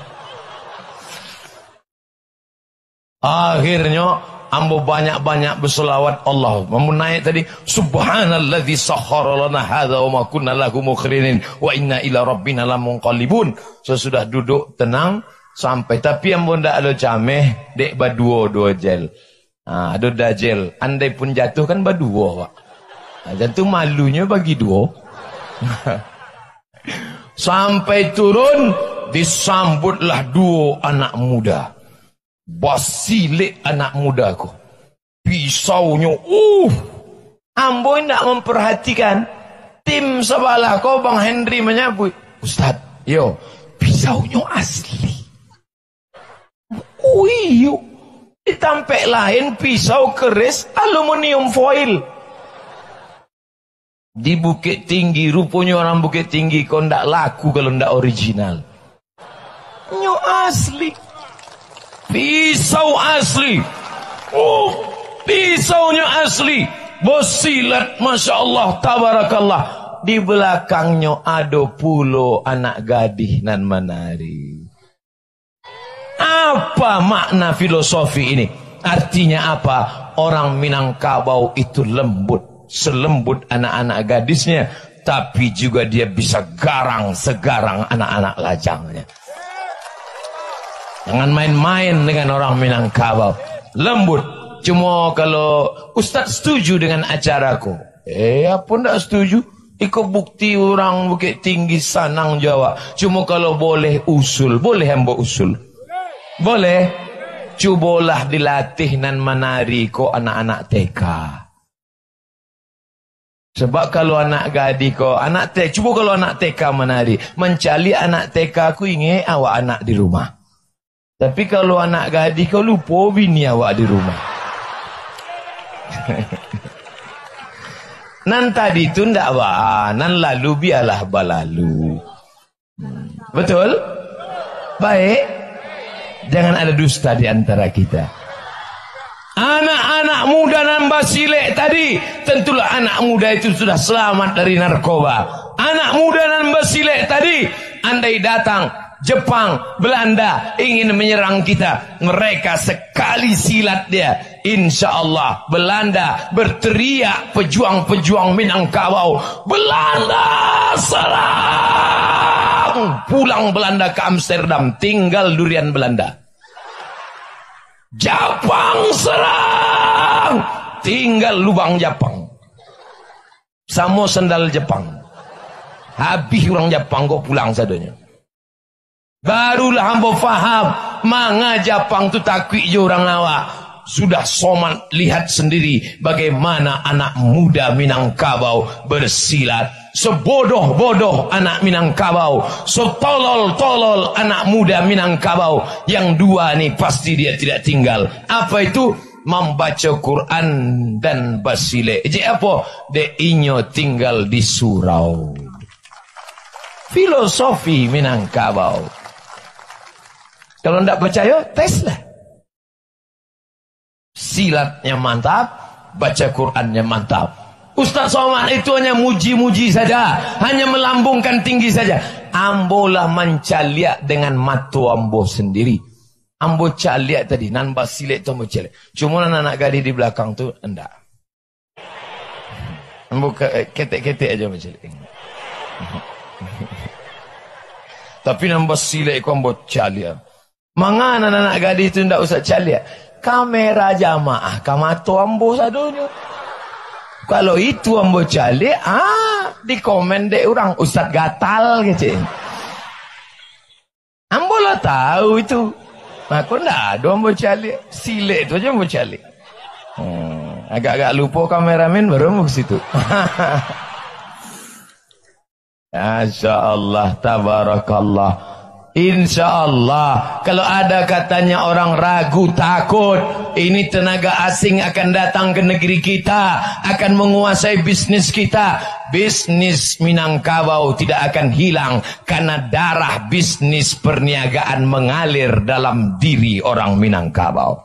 Akhirnya ambo banyak-banyak berselawat Allah. Ambo naik tadi subhanalladzi sakhkhara lana hadza wa ma kunna lahu muqrinin wa inna ila rabbina lamunqalibun. Sesudah duduk tenang sampai tapi ambo ndak ada cameh dek baduo jel. Ada dajel. Andai pun jatuh kan baduo Pak. Jatuh malunya bagi duo. Sampai turun disambutlah 2 anak muda. Basilik anak mudaku. Pisaunya ambo ndak memperhatikan. Tim sebelah kau Bang Henry menyambut. Ustaz, yo, pisaunya asli. Yo. Ditampek lain pisau keris aluminium foil. Di Bukit Tinggi, rupanya orang Bukit Tinggi kau ndak laku kalau ndak original. Nyo asli. Pisau asli. Pisaunya asli. Bosilat, Masya Allah, tabarakallah. Di belakangnya ada pulau anak gadis nan menari. Apa makna filosofi ini? Artinya apa? Orang Minangkabau itu lembut. Selembut anak-anak gadisnya. Tapi juga dia bisa garang segarang anak-anak lajangnya. Jangan main-main dengan orang Minangkabau. Lembut. Cuma kalau Ustaz setuju dengan acaraku. Apa ndak setuju? Ikut bukti orang Bukit Tinggi Sanang Jawa. Cuma kalau boleh usul. Boleh hamba usul? Boleh. Cubalah dilatih nan menari ko anak-anak TK. Sebab kalau anak gadi ko anak TK, cuba kalau anak TK menari, mencali anak TK aku ingin awak anak di rumah. Tapi kalau anak gadi ko lupa bini awak di rumah. Nan tadi tu ndak apa, nan lalu biarlah berlalu. Betul? Baik. Jangan ada dusta di antara kita. Anak-anak muda nan basilek tadi, tentulah anak muda itu sudah selamat dari narkoba. Anak muda nan basilek tadi, andai datang Jepang, Belanda ingin menyerang kita, mereka sekali silat dia, insya Allah Belanda berteriak, pejuang-pejuang Minangkabau, Belanda serang. Pulang Belanda ke Amsterdam, tinggal durian Belanda. Jepang serang, tinggal lubang Jepang. Sama sendal Jepang. Habis orang Jepang kok pulang sadanya. Barulah hamba faham manga Jepang tu takut je orang awak. Sudah soman lihat sendiri bagaimana anak muda Minangkabau bersilat. Sebodoh-bodoh anak Minangkabau, setolol-tolol anak muda Minangkabau. Yang dua ni pasti dia tidak tinggal. Apa itu? Membaca Quran dan basilek. Jadi apa? De inyo tinggal di surau. Filosofi Minangkabau. Kalau tidak percaya, teslah. Silatnya mantap, baca Qurannya mantap. Ustaz Somad itu hanya muji-muji saja, hanya melambungkan tinggi saja. Ambolah mencaliak dengan mata ambo sendiri. Ambo caliak tadi, nan basilek tu ambo caliak. Cuma anak gadis di belakang tu enggak. Ambo ketek-ketek aja ambo caliak. Tapi nan basilek ku ambo caliak. Mangana anak gadis itu tidak usah caliak. Kamera jamaah, kamato ambo sadonya. Kalau itu ambo caliak, di komen dek orang Ustaz gatal gitu. Ambo lah tahu itu. Aku ndak ada ambo caliak. Silek itu aja ambo caliak. Agak-agak lupa kameramen baru ambo ke situ. Masya Allah, tabarakallah. Insya Allah, kalau ada katanya orang ragu, takut, ini tenaga asing akan datang ke negeri kita, akan menguasai bisnis kita. Bisnis Minangkabau tidak akan hilang, karena darah bisnis perniagaan mengalir dalam diri orang Minangkabau.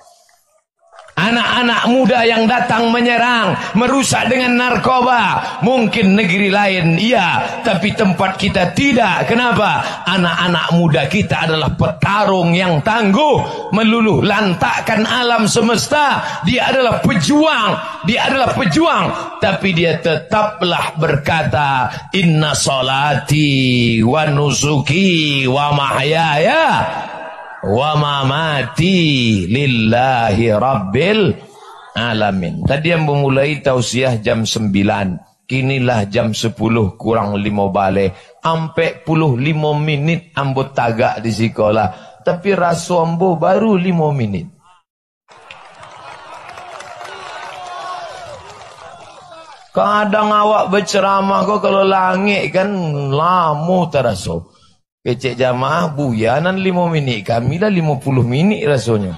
Anak-anak muda yang datang menyerang, merusak dengan narkoba. Mungkin negeri lain iya, tapi tempat kita tidak. Kenapa? Anak-anak muda kita adalah petarung yang tangguh, meluluh lantakkan alam semesta. Dia adalah pejuang, dia adalah pejuang. Tapi dia tetaplah berkata, inna salati wa nusuki wa mahyaya wa mamati lillahi rabbil alamin. Tadi yang memulai tausiah jam 9, kinilah jam 10 kurang 5 balik. Ampe 15 minit ambo tagak di sekolah, tapi rasu ambo baru 5 minit. Kadang awak berceramah kok kalau langit kan lama terasa. Kecek jamaah buyanan 5 minit, kami dah 50 minit rasanya.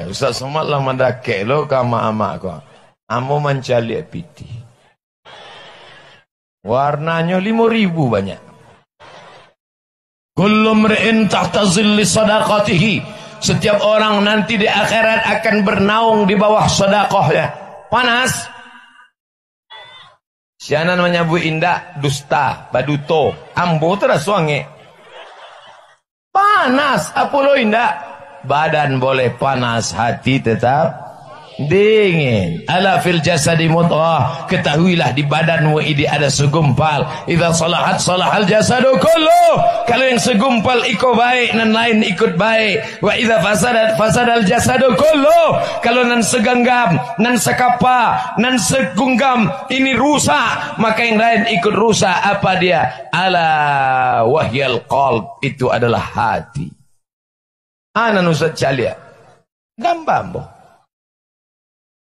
Ustaz Somad lah mandake lo kama amak ko. Amo mencalik piti. Warnanya 5.000 banyak. Kullu mri'in tahta zilli sadaqatihi. Setiap orang nanti di akhirat akan bernaung di bawah sedekahnya. Panas. Sianan menyebut indah, dusta, baduto, ambo terus wangi. Panas, apa lo indah? Badan boleh panas, hati tetap dingin. Ala fil jasadi mudghah, ketahuilah di badanmu ini ada segumpal. Idza salahat salahal jasadu kullu, kalau yang segumpal ikut baik nan lain ikut baik. Wa idza fasadat fasadal jasadu kullu, kalau nan segenggam nan sekapa nan segunggam ini rusak, maka yang lain ikut rusak. Apa dia? Ala wahyal qalb, itu adalah hati. Ana Ustaz Calia gambam boh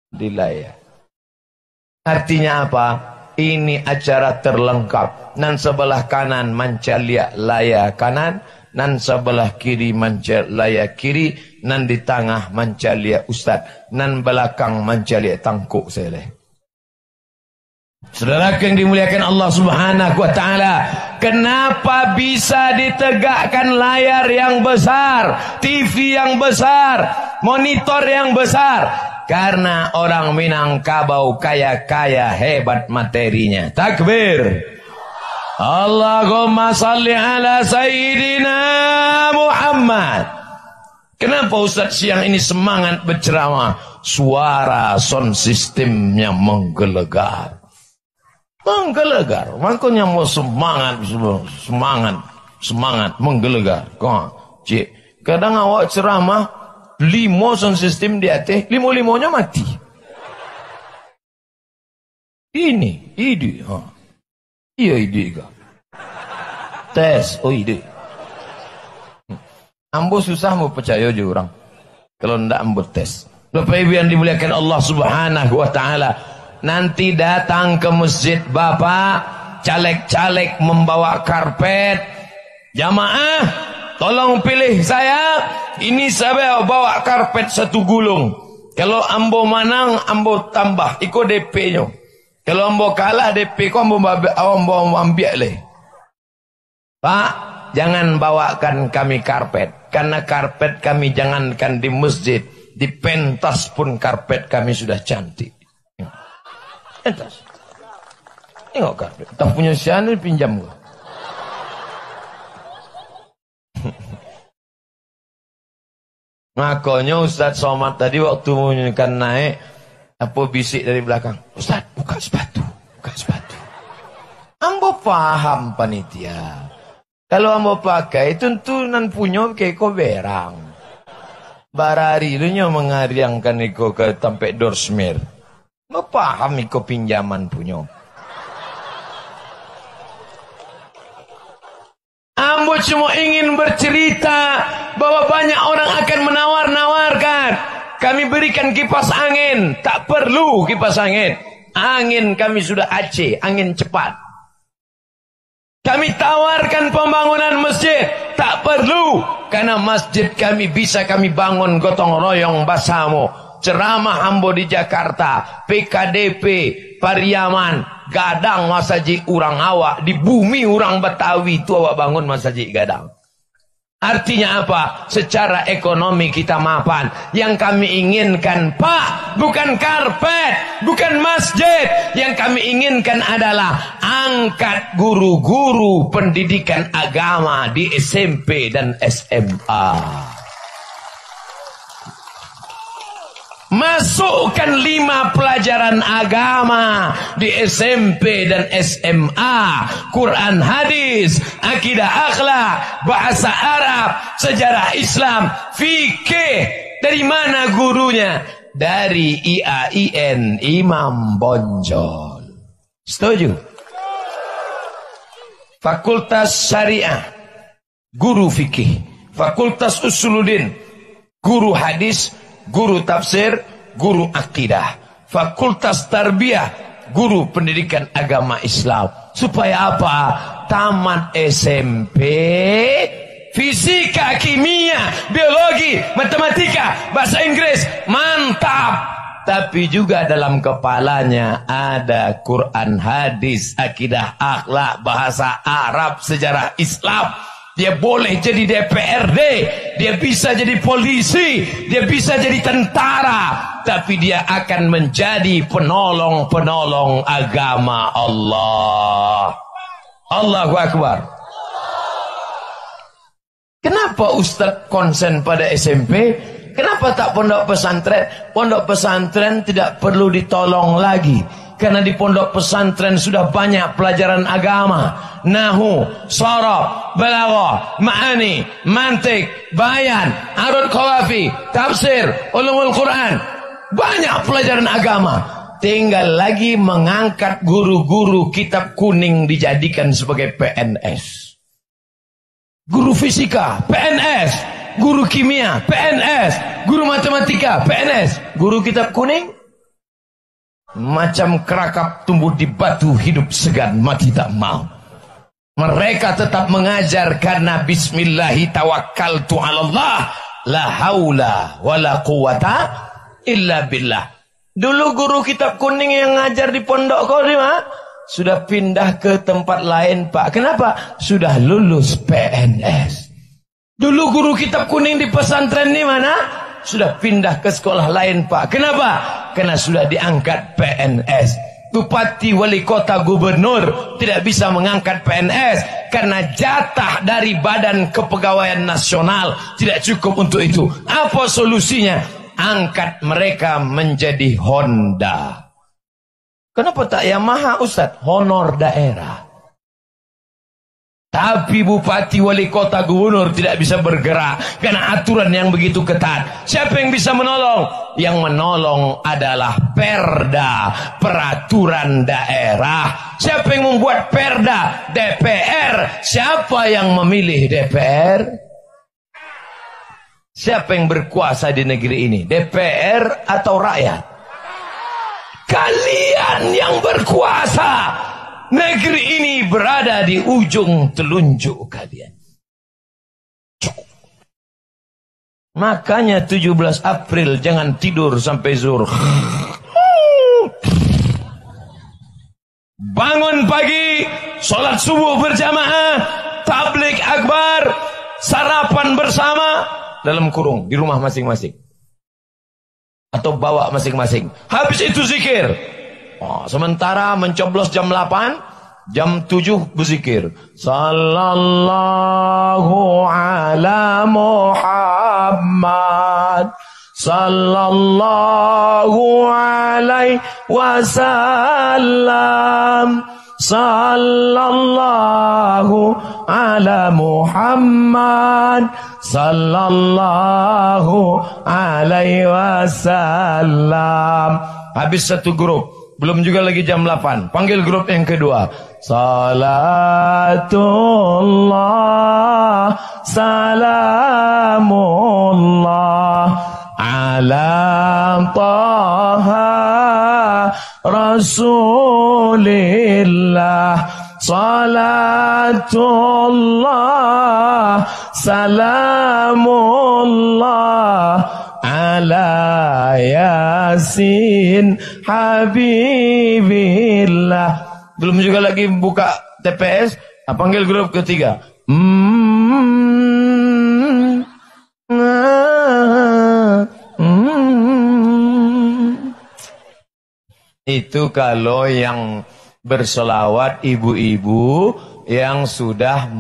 di layar. Artinya apa? Ini acara terlengkap. Nan sebelah kanan mancalia layar kanan, nan sebelah kiri mancalia kiri, nan di tengah mancalia ustaz, nan belakang mancalia tangkuk saya. Saudara yang dimuliakan Allah Subhanahu wa taala, kenapa bisa ditegakkan layar yang besar, TV yang besar, monitor yang besar? Karena orang Minangkabau kaya-kaya hebat materinya. Takbir. Allahumma salli ala Sayyidina Muhammad. Kenapa Ustaz siang ini semangat berceramah? Suara sound systemnya menggelegar. Menggelegar. Makanya mau semangat menggelegar. Cik, kadang awak ceramah 5 sound system di atas, 5-5-nya mati. Ini ide. Iya ide kah? Tes, ide. Ambo susah mau percaya je orang. Kalau ndak ambo tes. Bapak Ibu yang dimuliakan Allah Subhanahu wa taala, nanti datang ke masjid Bapak, caleg-caleg membawa karpet. Jamaah, tolong pilih saya. Ini saya bawa karpet 1 gulung. Kalau ambo manang, ambo tambah ikut DP-nya. Kalau ambo kalah DP ko ambo ambil leh. Pak, jangan bawakan kami karpet, karena karpet kami jangankan di masjid, di pentas pun karpet kami sudah cantik. Pentas. Tengok karpet. Tak punya siapa pinjam gua. Makanya Ustaz Somad tadi waktu menunjukkan naik, apa bisik dari belakang, Ustaz buka sepatu, buka sepatu. Ambo paham panitia. Kalau ambo pakai tentu nan punya keko berang. Barari dunya mengariangkan iko ke tempat dorsmir. Ambo paham iko pinjaman punya. Ambo cuma ingin bercerita bahwa banyak orang akan menawar-nawarkan. Kami berikan kipas angin, tak perlu kipas angin. Angin kami sudah Aceh, angin cepat. Kami tawarkan pembangunan masjid, tak perlu. Karena masjid kami bisa kami bangun gotong royong basamo. Ceramah ambo di Jakarta, PKDP, Pariaman, gadang masjid urang awak. Di bumi urang Betawi itu awak bangun masjid gadang. Artinya apa? Secara ekonomi kita mapan. Yang kami inginkan, Pak, bukan karpet, bukan masjid. Yang kami inginkan adalah angkat guru-guru pendidikan agama di SMP dan SMA. Masukkan 5 pelajaran agama di SMP dan SMA. Quran, hadis, akidah akhlak, bahasa Arab, sejarah Islam, fikih. Dari mana gurunya? Dari IAIN, Imam Bonjol. Setuju? Fakultas Syariah, guru fikih. Fakultas Usuluddin, guru hadis, guru tafsir, guru akidah. Fakultas Tarbiyah, guru pendidikan agama Islam. Supaya apa? Tamat SMP, fisika, kimia, biologi, matematika, bahasa Inggris, mantap. Tapi juga dalam kepalanya ada Quran, hadis, akidah, akhlak, bahasa Arab, sejarah Islam. Dia boleh jadi DPRD, dia bisa jadi polisi, dia bisa jadi tentara, tapi dia akan menjadi penolong-penolong agama Allah. Allahu Akbar. Kenapa Ustadz konsen pada SMP? Kenapa tak pondok pesantren? Pondok pesantren tidak perlu ditolong lagi. Karena di pondok pesantren sudah banyak pelajaran agama. Nahu, sharaf, balaghah, ma'ani, mantik, bayan, arud qawafi, tafsir, ulumul Quran. Banyak pelajaran agama. Tinggal lagi mengangkat guru-guru kitab kuning dijadikan sebagai PNS. Guru fisika, PNS. Guru kimia, PNS. Guru matematika, PNS. Guru kitab kuning, macam kerakap tumbuh di batu, hidup segan, mati tak mau. Mereka tetap mengajar karena bismillahi tawakkaltu 'alallah, la haula wala quwata illa billah. Dulu guru kitab kuning yang ngajar di pondok kau di mana? Sudah pindah ke tempat lain, Pak. Kenapa? Sudah lulus PNS. Dulu guru kitab kuning di pesantren di mana? Sudah pindah ke sekolah lain, Pak. Kenapa? Karena sudah diangkat PNS. Bupati, wali kota, gubernur tidak bisa mengangkat PNS karena jatah dari Badan Kepegawaian Nasional tidak cukup untuk itu. Apa solusinya? Angkat mereka menjadi Honda. Kenapa tak Yamaha, Ustaz? Honor daerah. Tapi bupati, wali kota, gubernur tidak bisa bergerak karena aturan yang begitu ketat. Siapa yang bisa menolong? Yang menolong adalah Perda, peraturan daerah. Siapa yang membuat Perda? DPR. Siapa yang memilih DPR? Siapa yang berkuasa di negeri ini? DPR atau rakyat? Kalian yang berkuasa. Negeri ini berada di ujung telunjuk kalian. Makanya 17 April jangan tidur sampai zuhur. Bangun pagi, sholat subuh berjamaah, tablik akbar, sarapan bersama dalam kurung di rumah masing-masing. Atau bawa masing-masing. Habis itu zikir. Sementara mencoblos jam 8, jam 7 berzikir. Sallallahu ala Muhammad, sallallahu alaihi wasallam, sallallahu ala Muhammad, sallallahu alaihi wasallam. Habis satu grup. Belum juga lagi jam 8. Panggil grup yang kedua. Salatullah, salamullah ala taha rasulillah. Salatullah, salamullah ala yasin habibillah. Belum juga lagi buka TPS. Panggil grup ketiga. Itu kalau yang bersolawat ibu-ibu yang sudah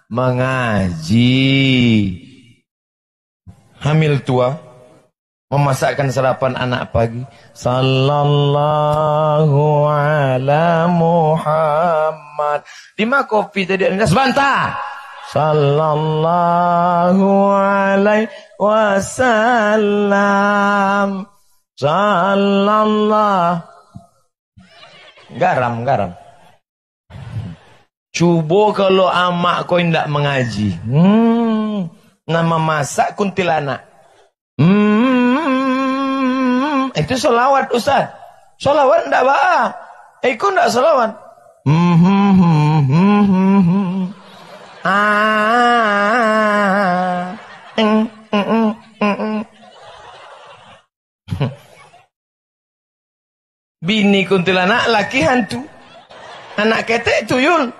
mengaji. Hamil tua, memasakkan sarapan anak pagi. Sallallahu ala Muhammad. 5 kopi tadi Anda sebantah. Sallallahu alaihi wasallam. Sallallahu. Garam. Coba kalau amak kau tidak mengaji. Nama masak kuntilanak. Itu solawat Ustaz. Solawat tidak baik. Ikut tidak solawat. Bini kuntilanak, laki hantu. Anak ketek tuyul.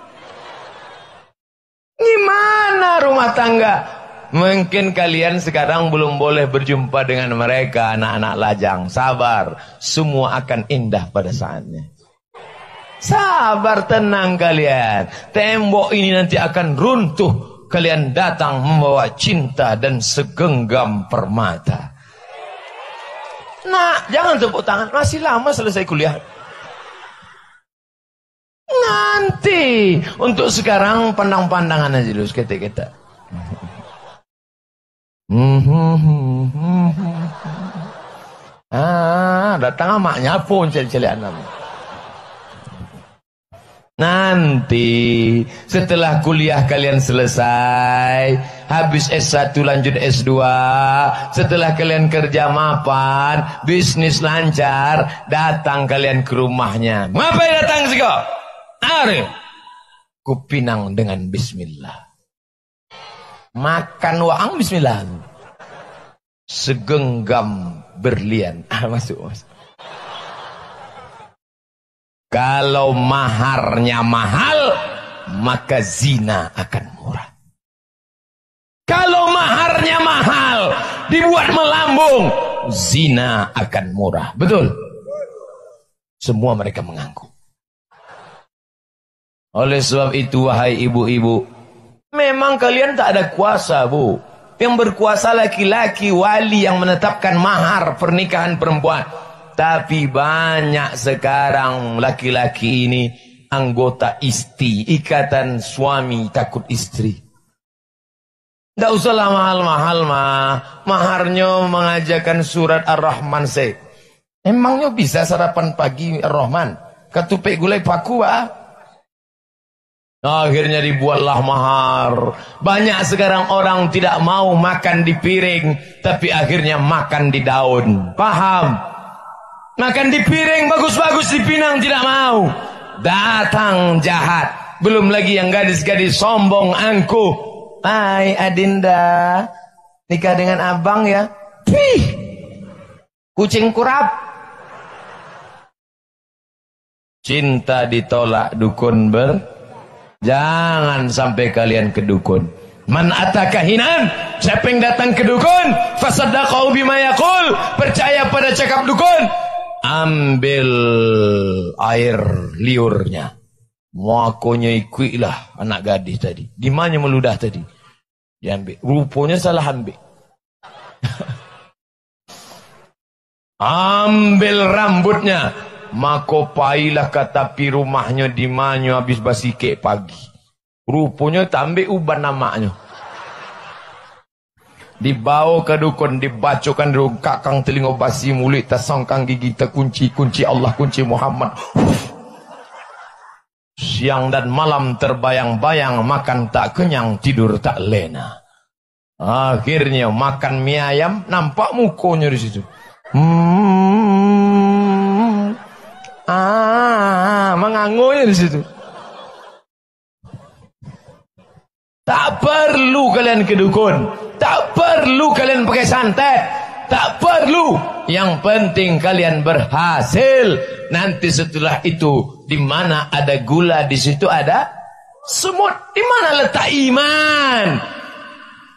Gimana rumah tangga? Mungkin kalian sekarang belum boleh berjumpa dengan mereka, anak-anak lajang. Sabar, semua akan indah pada saatnya. Sabar, tenang kalian. Tembok ini nanti akan runtuh. kalian datang membawa cinta dan segenggam permata. Nah, jangan tepuk tangan, masih lama selesai kuliah. Nanti, untuk sekarang pandang-pandangan aja dulu, kita. Datang amaknya pun celi-celi anak. Nanti setelah kuliah kalian selesai, habis S1 lanjut S2, setelah kalian kerja mapan, bisnis lancar, datang kalian ke rumahnya. Ngapain datang sih kok? Arif, kupinang dengan bismillah. Makan waang bismillah. Segenggam berlian. Masuk. Kalau maharnya mahal, maka zina akan murah. Kalau maharnya mahal, dibuat melambung, zina akan murah. Betul? Semua mereka mengaku. Oleh sebab itu, wahai ibu-ibu, memang kalian tak ada kuasa, Bu. Yang berkuasa laki-laki, wali yang menetapkan mahar pernikahan perempuan. Tapi banyak sekarang laki-laki ini anggota isti, ikatan suami takut istri. Tidak usahlah mahal-mahal mah. Maharnya mengajarkan surat Ar-Rahman say. Emangnya bisa sarapan pagi Ar-Rahman? Ketupik gulai paku Akhirnya dibuatlah mahar. Banyak sekarang orang tidak mau makan di piring, tapi akhirnya makan di daun. Paham? Makan di piring bagus-bagus, di pinang tidak mau. Datang jahat. Belum lagi yang gadis-gadis sombong angkuh. Hai Adinda, nikah dengan abang ya. Pih, kucing kurap. Cinta ditolak dukun Jangan sampai kalian ke dukun. Man ataka hinan, siapa yang datang ke dukun, fasaddaqahu bima yaqul, percaya pada cakap dukun. Ambil air liurnya. Makonya ikuilah anak gadis tadi. Di mana meludah tadi? Diambil. Rupanya salah ambil. Ambil rambutnya. Mako pailah kata pi rumahnya di mana habis basike pagi. Rupanya tak ambil uban namanya. Dibawa ke dukun, dibacakan dulu kakang telinga basi mulut tersangkang gigi terkunci, kunci Allah, kunci Muhammad. Siang dan malam terbayang-bayang, makan tak kenyang, tidur tak lena. Akhirnya makan mie ayam, nampak mukanya di situ. Mengangunya di situ. Tak perlu kalian ke dukun. Tak perlu kalian pakai santet. Tak perlu. Yang penting kalian berhasil. Nanti setelah itu, di mana ada gula, di situ ada semut. Di mana letak iman?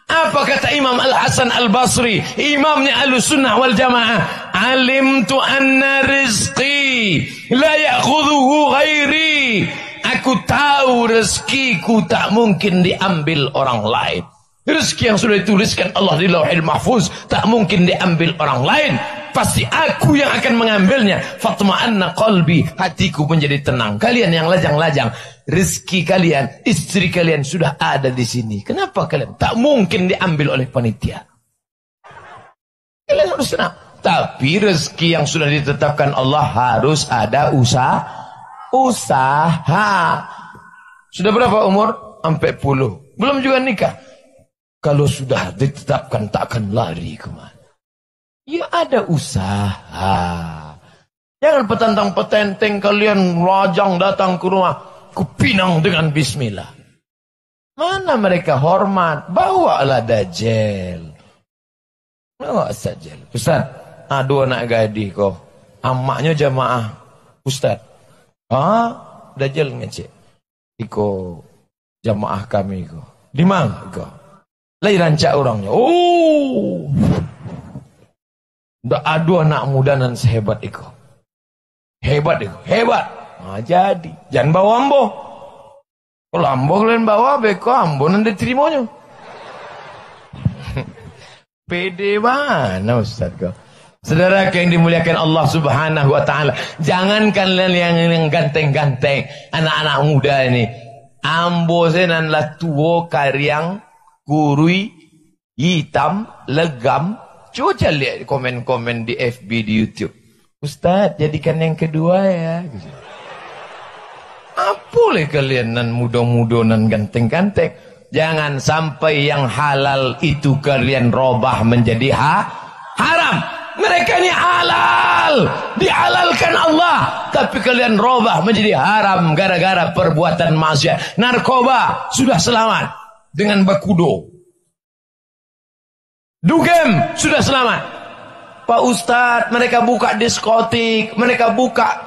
Apa kata Imam Al-Hasan Al-Basri, imamnya Ahlussunnah wal Jamaah? Alimtu anna rizqi la ya'khudhuhu ghairi. Aku tahu rezekiku tak mungkin diambil orang lain. Rezeki yang sudah dituliskan Allah di Lauhil Mahfuz tak mungkin diambil orang lain. Pasti aku yang akan mengambilnya. Fatma'anna qalbi, hatiku menjadi tenang. Kalian yang lajang-lajang, rezeki kalian, istri kalian sudah ada di sini. Kenapa kalian tak mungkin diambil oleh panitia? Kalian harus tenang. Tapi rezeki yang sudah ditetapkan Allah harus ada usaha. Sudah berapa umur? 40. Belum juga nikah. Kalau sudah ditetapkan tak akan lari kemana. Ya ada usaha. Jangan petantang-petenteng kalian lajang datang ke rumah. Kupinang dengan bismillah. Mana mereka hormat? Bawalah dajjal. Bawa saja. Ustaz, dua anak gadis kok. Amaknya jamaah. Ustaz. Dajjal ngecek. Iko jamaah kami kok. Di mana kok? Lai rancak orangnya. Ndak ada anak muda nan sehebat itu. Hebat itu, hebat. Jadi jangan bawa ambo. Kalau ambo kalian bawa beko ambo nanti terimanya. Pede mana Ustaz kau? Saudara yang dimuliakan Allah Subhanahu wa taala, jangan kalian yang ganteng-ganteng, anak-anak muda ini. Ambo senan lah tuo karyang kurui hitam legam. Coba lihat komen-komen di FB di YouTube. Ustaz, jadikan yang kedua ya. Apa le kalian nan muda-muda nan ganteng-ganteng? Jangan sampai yang halal itu kalian robah menjadi haram. Mereka ini halal, dihalalkan Allah, tapi kalian robah menjadi haram gara-gara perbuatan maksiat. Narkoba sudah selamat dengan bakudo. Dugem sudah selamat. Pak Ustadz, mereka buka diskotik, mereka buka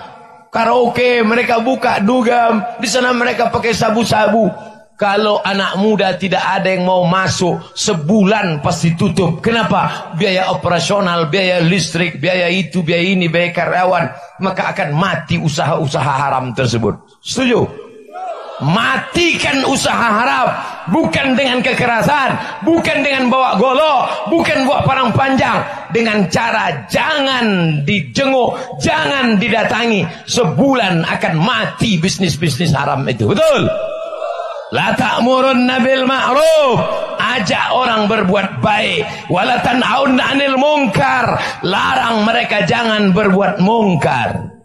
karaoke, mereka buka dugem. Di sana mereka pakai sabu-sabu. Kalau anak muda tidak ada yang mau masuk, sebulan pasti tutup. Kenapa? Biaya operasional, biaya listrik, biaya itu, biaya ini, biaya karyawan. Maka akan mati usaha-usaha haram tersebut. Setuju? Matikan usaha haram. Bukan dengan kekerasan, bukan dengan bawa golok, bukan bawa parang panjang. Dengan cara jangan dijenguk, jangan didatangi. Sebulan akan mati bisnis-bisnis haram itu. Betul? La ta'murunna bil ma'ruf, ajak orang berbuat baik. Wala tanhauna 'anil munkar, larang mereka jangan berbuat mungkar.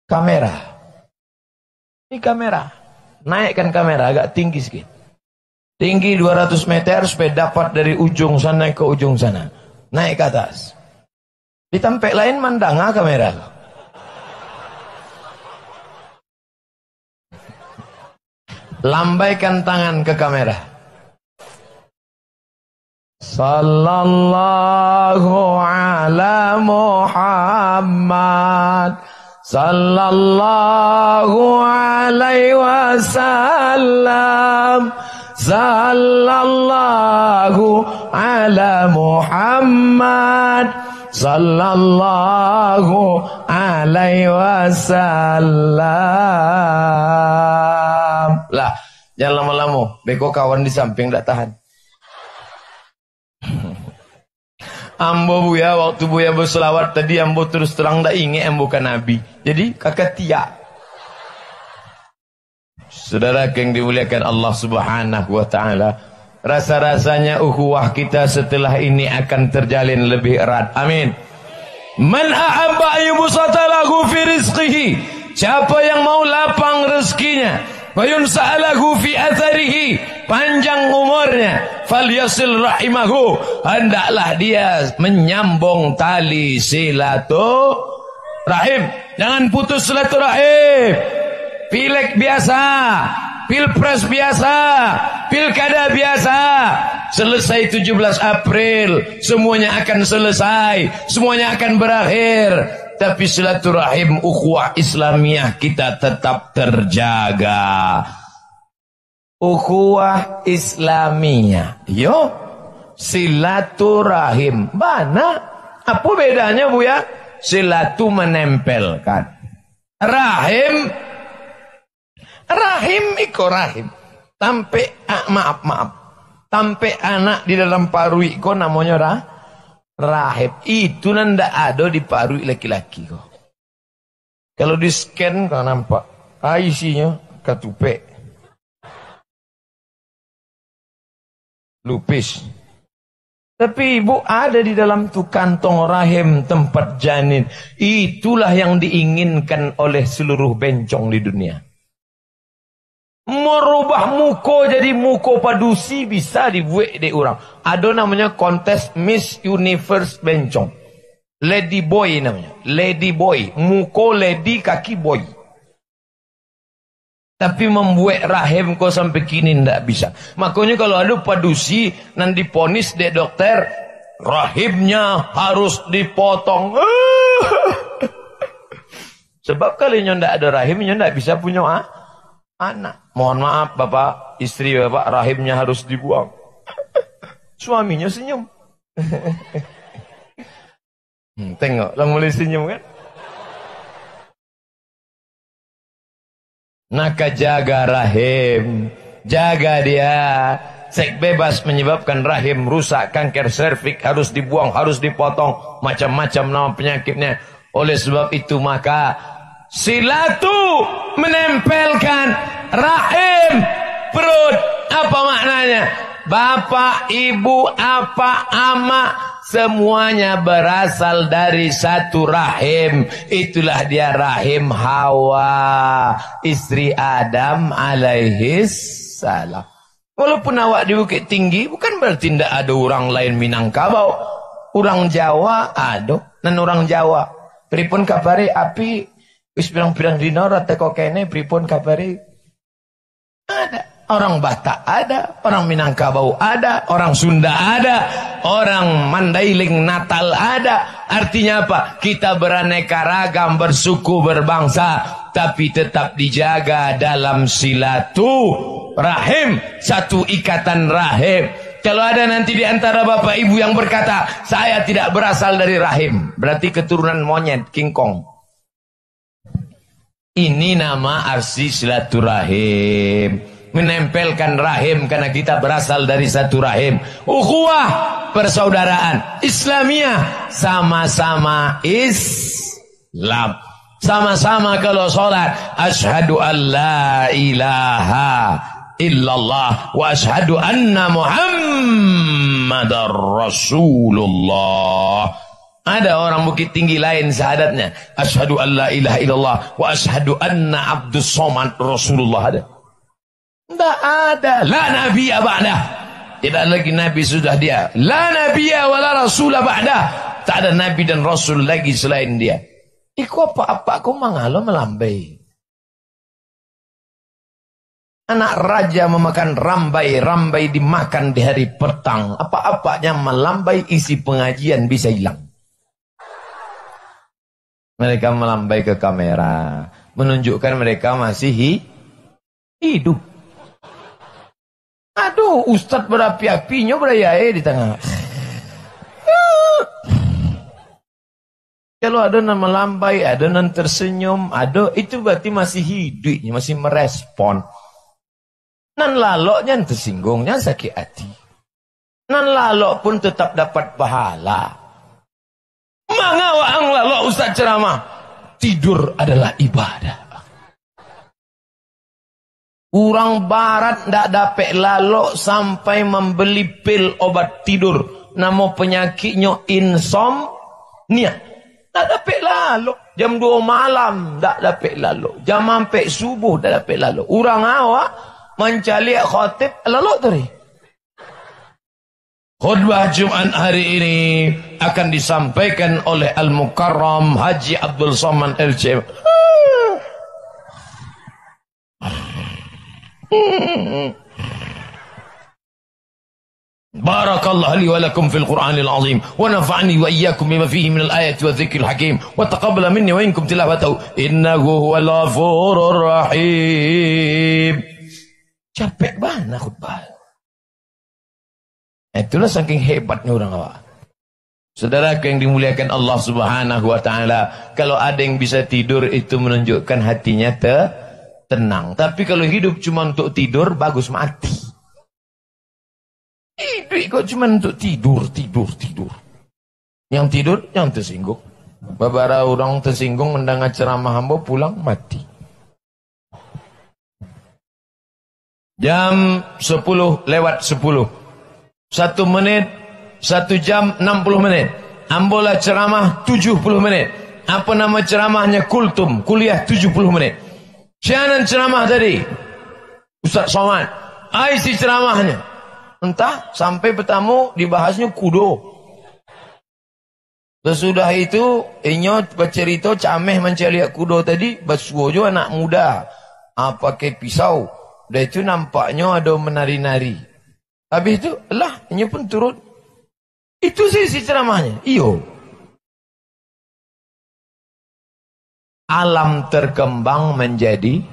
Kamera. Ini kamera. Naikkan kamera agak tinggi sedikit. Tinggi 200 meter supaya dapat dari ujung sana ke ujung sana. Naik ke atas. Di tempat lain mandang kamera. Lambaikan tangan ke kamera. Sallallahu ala Muhammad, sallallahu alaihi wasallam, sallallahu ala Muhammad, sallallahu alaihi wasallam. Lah, jangan lama-lama. Beko kawan di samping tak tahan. Ambo buya, waktu buya berselawat tadi, ambo terus terang tak ingat ambo bukan Nabi. Jadi kakak tiak. Saudara yang dimuliakan Allah Subhanahu wa ta'ala, rasa-rasanya ukhuwah kita setelah ini akan terjalin lebih erat. Amin. Man ahabba ayyubusata lahu fi rizqihi, siapa yang mau lapang rezekinya, wa yunsa'alahu fi atharihi, panjang umurnya, falyasil rahimahu, hendaklah dia menyambung tali silaturahim. Jangan putus silaturahim. Pileg biasa, pilpres biasa, pilkada biasa. Selesai 17 April, semuanya akan selesai, semuanya akan berakhir. Tapi silaturahim ukhuwah Islamiyah kita tetap terjaga. Ukhuwah Islamiyah, yo, silaturahim. Mana? Apa bedanya bu ya? Silatu menempelkan, rahim, rahim iko rahim. Tampe maaf, tampe anak di dalam parui iko namanya rahim. Itu nanda ada di parui laki-laki kok. Kalau di scan kau nampak isinya katupe, lupis. Tapi ibu ada di dalam tu kantong rahim tempat janin. Itulah yang diinginkan oleh seluruh bencong di dunia. Merubah muko jadi muko padusi bisa dibuat di orang. Ada namanya kontes Miss Universe bencong. Lady boy namanya. Lady boy. Muko lady, kaki boy. Tapi membuat rahim kau sampai kini tidak bisa. Makanya kalau ada padusi nanti diponis dek dokter, rahimnya harus dipotong. Sebab kalinya tidak ada rahimnya tidak bisa punya anak. Mohon maaf bapak, istri bapak rahimnya harus dibuang. Suaminya senyum. Tengok, lah mulai senyum kan? Maka jaga rahim, jaga dia. Seks bebas menyebabkan rahim rusak, kanker serviks harus dibuang, harus dipotong, macam-macam nama penyakitnya. Oleh sebab itu maka silatu menempelkan rahim perut. Apa maknanya? Bapak, ibu, apa, ama, semuanya berasal dari satu rahim. Itulah dia rahim Hawa, istri Adam alaihis salam. Walaupun awak di Bukit Tinggi, bukan berarti tidak ada orang lain Minangkabau. Orang Jawa ada, dan orang Jawa. Pripun kabari api, wis pirang-pirang dina rata kok kene, pripun kabari? Ada. Orang Batak ada, orang Minangkabau ada, orang Sunda ada, orang Mandailing Natal ada. Artinya apa? Kita beraneka ragam, bersuku, berbangsa, tapi tetap dijaga dalam silatu rahim, satu ikatan rahim. Kalau ada nanti di antara bapak ibu yang berkata, saya tidak berasal dari rahim, berarti keturunan monyet, King Kong. Ini nama arsi silaturahim. Menempelkan rahim karena kita berasal dari satu rahim. Ukhuwah, persaudaraan Islamiyah, sama-sama Islam. Sama-sama kalau sholat, asyhadu an la ilaha illallah wa asyhadu anna Muhammadar Rasulullah. Ada orang Bukit Tinggi lain syahadatnya, asyhadu an la ilaha illallah wa asyhadu anna Abdus Somad Rasulullah. Ada? Tidak ada. La nabiyya ba'dah. Tidak lagi nabi sudah dia. La nabiyya wa la rasulah ba'dah. Tak ada nabi dan rasul lagi selain dia. Iku apa-apa aku mangalo melambai. Anak raja memakan rambai, rambai dimakan di hari petang. Apa-apanya melambai, isi pengajian bisa hilang. Mereka melambai ke kamera, menunjukkan mereka masih hidup. Aduh, ustadz berapi-apinya berayai di tengah. Kalau ada yang melambai, ada yang tersenyum, ada, itu berarti masih hidup, masih merespon. Nan laloknya tersinggungnya sakit hati. Nan lalok pun tetap dapat pahala. Mangawang lalok ustaz ceramah. Tidur adalah ibadah. Orang barat ndak dapat lalok sampai membeli pil obat tidur. Nama penyakitnya insomnia. Ndak dapat lalok. Jam 2 malam ndak dapat lalok. Jam sampai subuh ndak dapat lalok. Orang awak mencari khatib lalok tadi. Khutbah Jumat hari ini akan disampaikan oleh Al-Mukarram Haji Abdul Somad LC. Barakallahu li wa lakum fil Qur'anil azim wa nafa'ani wa iyyakum bima fihi min al-ayati wa dhikril hakim wa taqabbala minni wa minkum tilawatahu innahu huwal ghafurur rahim. Capek banget khutbah. Itulah saking hebatnya orang awak. Saudara yang dimuliakan Allah Subhanahu wa taala, kalau ada yang bisa tidur itu menunjukkan hatinya tenang. Tapi kalau hidup cuma untuk tidur, bagus mati. Hidup kok cuma untuk tidur. Yang tidur, yang tersinggung. Beberapa orang tersinggung mendengar ceramah hamba pulang mati. Jam 10:10. 1 menit, 1 jam 60 menit. Ambola ceramah 70 menit. Apa nama ceramahnya? Kultum, kuliah 70 menit. Sianan ceramah tadi Ustaz Somad, isi ceramahnya entah sampai bertamu dibahasnya kudo. Sesudah itu inyo bercerita cameh mencari kudo tadi, basuojo anak muda pakai pisau. Dan itu nampaknya ada menari-nari. Habis itu lah inyo pun turun. Itu sih ceramahnya. Iyo. Alam terkembang menjadi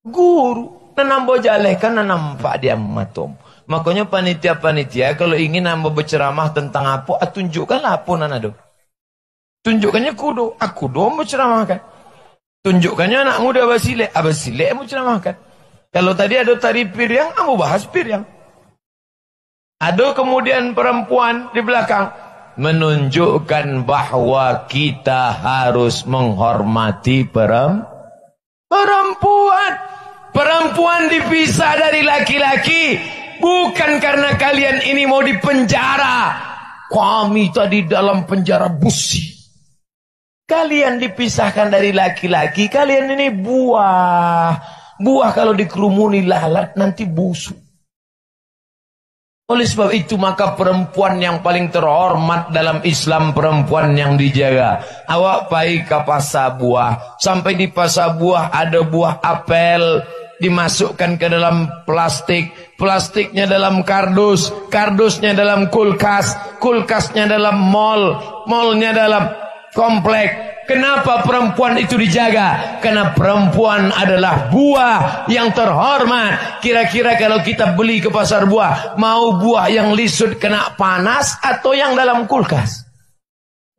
guru. Nanam bojalehkan nampak dia matom. Makanya panitia-panitia kalau ingin nambah berceramah tentang apa, tunjukkanlah apa nanado. Tunjukkannya kudo. Aku do berceramah kan. Tunjukkannya anak muda Basile. Basile mau ceramahkan. Kalau tadi ada tari piryang, mau bahas piryang. Ada kemudian perempuan di belakang. Menunjukkan bahwa kita harus menghormati perempuan. Perempuan dipisah dari laki-laki. Bukan karena kalian ini mau dipenjara. Kami tadi dalam penjara busi. Kalian dipisahkan dari laki-laki, kalian ini buah. Buah kalau dikerumuni lalat nanti busuk. Oleh sebab itu maka perempuan yang paling terhormat dalam Islam perempuan yang dijaga. Awak pergi ke pasar buah. Sampai di pasar buah ada buah apel. Dimasukkan ke dalam plastik. Plastiknya dalam kardus. Kardusnya dalam kulkas. Kulkasnya dalam mall. Mallnya dalam komplek. Kenapa perempuan itu dijaga? Karena perempuan adalah buah yang terhormat. Kira-kira kalau kita beli ke pasar buah, mau buah yang lisut kena panas atau yang dalam kulkas?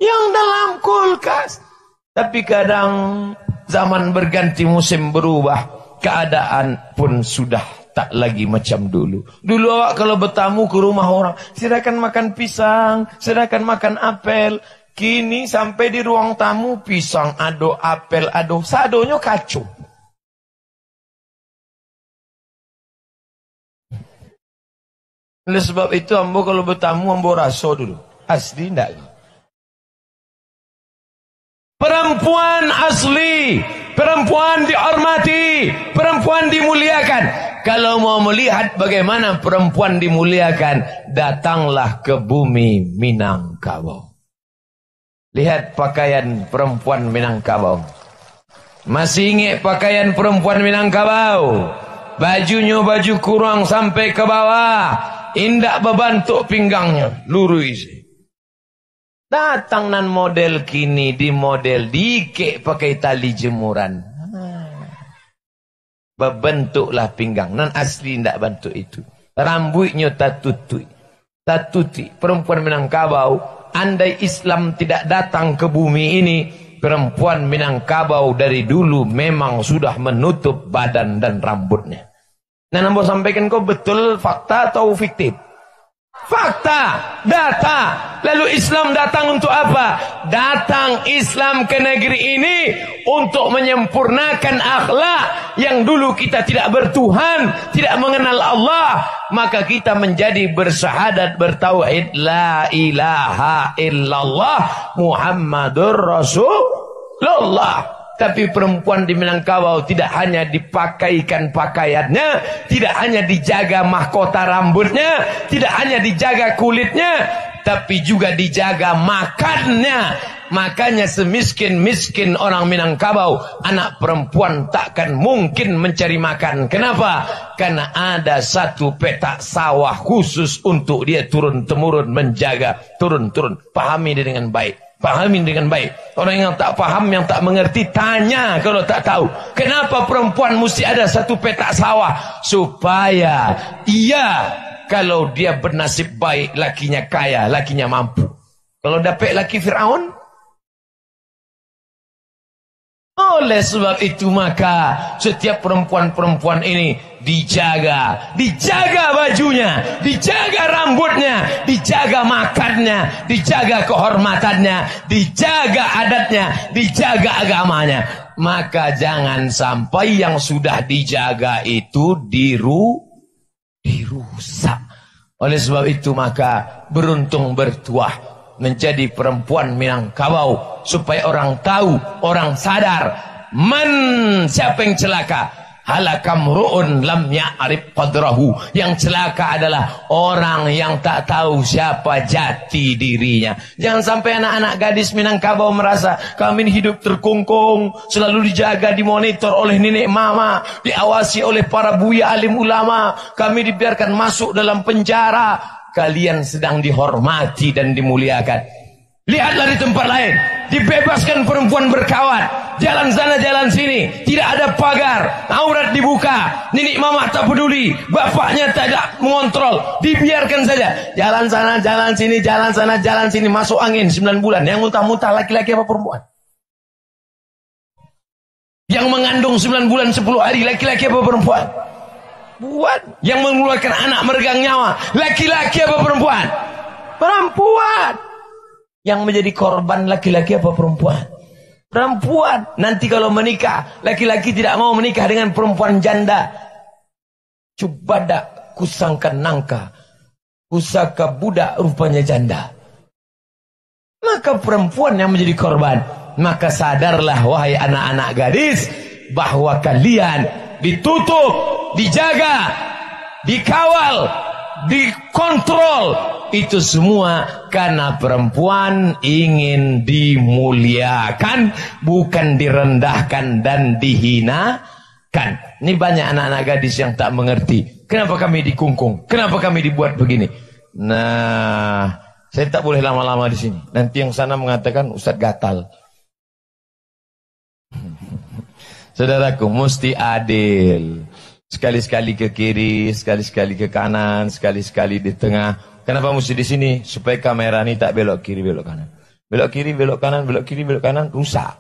Yang dalam kulkas. Tapi kadang zaman berganti, musim berubah, keadaan pun sudah tak lagi macam dulu. Dulu awak kalau bertamu ke rumah orang, silakan makan pisang, silakan makan apel. Kini sampai di ruang tamu pisang ado, apel ado, sadonya kacau. Oleh sebab itu ambo kalau bertamu ambo raso dulu. Asli enggak? Perempuan asli, perempuan dihormati, perempuan dimuliakan. Kalau mau melihat bagaimana perempuan dimuliakan, datanglah ke bumi Minangkabau. Lihat pakaian perempuan Minangkabau. Masih ingat pakaian perempuan Minangkabau? Bajunya baju kurang sampai ke bawah. Indak berbantuk pinggangnya. Lurus. Datang nan model kini di model dikek pakai tali jemuran. Berbentuklah pinggang. Nan asli indak bentuk itu. Rambutnya tatuti. Tatuti. Perempuan Minangkabau. Andai Islam tidak datang ke bumi ini, perempuan Minangkabau dari dulu memang sudah menutup badan dan rambutnya. Nah, nampak sampaikan kau betul fakta atau fiktif? Fakta, data. Lalu Islam datang untuk apa? Datang Islam ke negeri ini untuk menyempurnakan akhlak yang dulu kita tidak bertuhan, tidak mengenal Allah. Maka kita menjadi bersyahadat, bertauhid, la ilaha illallah Muhammadur Rasulullah. Tapi perempuan di Minangkabau tidak hanya dipakaikan pakaiannya, tidak hanya dijaga mahkota rambutnya, tidak hanya dijaga kulitnya, tapi juga dijaga makannya. Makanya semiskin-miskin orang Minangkabau, anak perempuan takkan mungkin mencari makan. Kenapa? Karena ada satu petak sawah khusus untuk dia turun-temurun menjaga, turun-turun. Pahami dia dengan baik. Pahami dengan baik. Orang yang tak paham, yang tak mengerti, tanya kalau tak tahu. Kenapa perempuan mesti ada satu petak sawah? Supaya kalau dia bernasib baik, lakinya kaya, lakinya mampu. Kalau dapat laki Fir'aun, oleh sebab itu maka setiap perempuan-perempuan ini dijaga bajunya, dijaga rambutnya, dijaga makannya, dijaga kehormatannya, dijaga adatnya, dijaga agamanya. Maka jangan sampai yang sudah dijaga itu dirusak. Oleh sebab itu maka beruntung bertuah menjadi perempuan Minangkabau, supaya orang tahu, orang sadar, siapa yang celaka? Halakamru'un lam ya'rif qadrahu. Yang celaka adalah orang yang tak tahu siapa jati dirinya. Jangan sampai anak-anak gadis Minangkabau merasa kami hidup terkungkung, selalu dijaga, dimonitor oleh nenek mama, diawasi oleh para buya alim ulama, kami dibiarkan masuk dalam penjara. Kalian sedang dihormati dan dimuliakan. Lihatlah di tempat lain, dibebaskan perempuan berkawan, jalan sana jalan sini, tidak ada pagar, aurat dibuka, nenek mama tak peduli, bapaknya tidak mengontrol, dibiarkan saja, jalan sana jalan sini, jalan sana jalan sini, masuk angin 9 bulan. Yang muntah-muntah laki-laki apa perempuan? Yang mengandung 9 bulan 10 hari laki-laki apa perempuan? Perempuan. Yang mengeluarkan anak meregang nyawa laki-laki apa perempuan? Perempuan. Yang menjadi korban laki-laki apa perempuan? Perempuan. Nanti kalau menikah, laki-laki tidak mau menikah dengan perempuan janda. Coba dak kusangka nangka, kusaka budak rupanya janda. Maka perempuan yang menjadi korban. Maka sadarlah wahai anak-anak gadis, bahwa kalian ditutup, dijaga, dikawal, dikontrol. Itu semua karena perempuan ingin dimuliakan, bukan direndahkan dan dihinakan. Ini banyak anak-anak gadis yang tak mengerti. Kenapa kami dikungkung? Kenapa kami dibuat begini? Nah, saya tak boleh lama-lama di sini. Nanti yang sana mengatakan Ustadz gatal. Saudaraku, mesti adil. Sekali-sekali ke kiri, sekali-sekali ke kanan, sekali-sekali di tengah. Kenapa mesti di sini? Supaya kamera ini tak belok kiri, belok kanan. Belok kiri, belok kanan, belok kiri, belok kanan, rusak.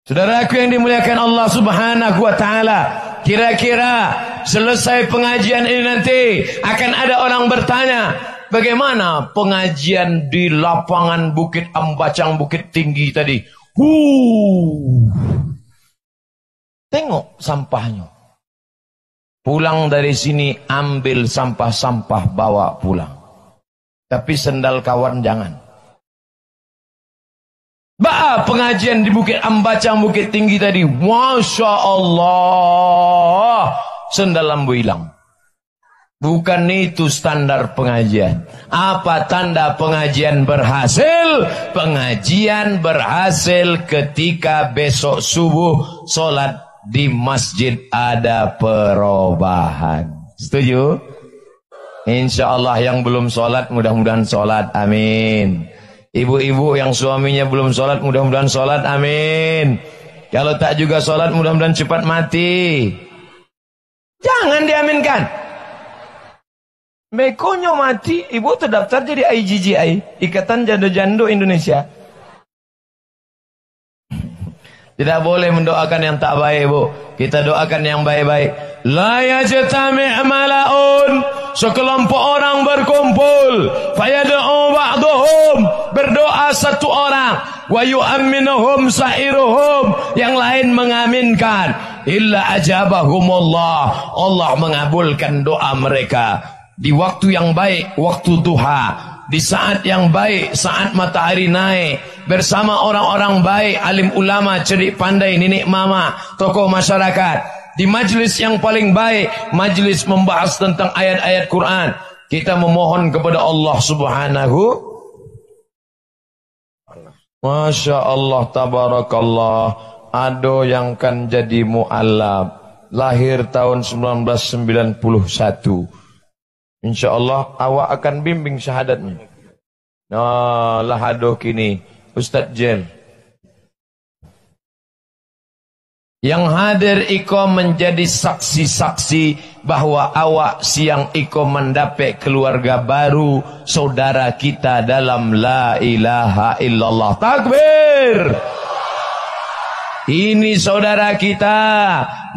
Saudaraku yang dimuliakan Allah Subhanahu wa taala, kira-kira selesai pengajian ini nanti akan ada orang bertanya, bagaimana pengajian di lapangan Bukit Ambacang, Bukit Tinggi tadi? Tengok sampahnya. Pulang dari sini ambil sampah-sampah bawa pulang. Tapi sendal kawan jangan. Pengajian di Bukit Ambacang, Bukit Tinggi tadi. Masya Allah. Sendal lambu hilang. Bukan itu standar pengajian. Apa tanda pengajian berhasil? Pengajian berhasil ketika besok subuh solat di masjid ada perubahan. Setuju? Insya Allah yang belum solat mudah-mudahan solat. Amin. Ibu-ibu yang suaminya belum solat mudah-mudahan solat. Amin. Kalau tak juga solat mudah-mudahan cepat mati. Jangan diaminkan. Mekonyo mati, ibu terdaftar jadi IJJI, Ikatan Jando-Jando Indonesia. Tidak boleh mendoakan yang tak baik, Bu. Kita doakan yang baik-baik. La yajtami' mala'un. Sekelompok orang berkumpul. Fayad'u ba'duhum. Berdoa satu orang. Wa yu'amminuhum sa'iruhum. Yang lain mengaminkan. Illa ajabahumullah. Allah mengabulkan doa mereka. Di waktu yang baik, waktu duha, di saat yang baik, saat matahari naik, bersama orang-orang baik, alim ulama, cerdik pandai, nenek mama, tokoh masyarakat, di majlis yang paling baik, majlis membahas tentang ayat-ayat Quran, kita memohon kepada Allah Subhanahu. Masya Allah, tabarakallah. Ado yang kan jadi mu'allab, lahir tahun 1991. Insya Allah awak akan bimbing syahadatnya. Nah, lah aduh kini Ustadz Jel. Yang hadir iko menjadi saksi-saksi bahwa awak siang iko mendapat keluarga baru, saudara kita dalam la ilaha illallah. Takbir. Ini saudara kita,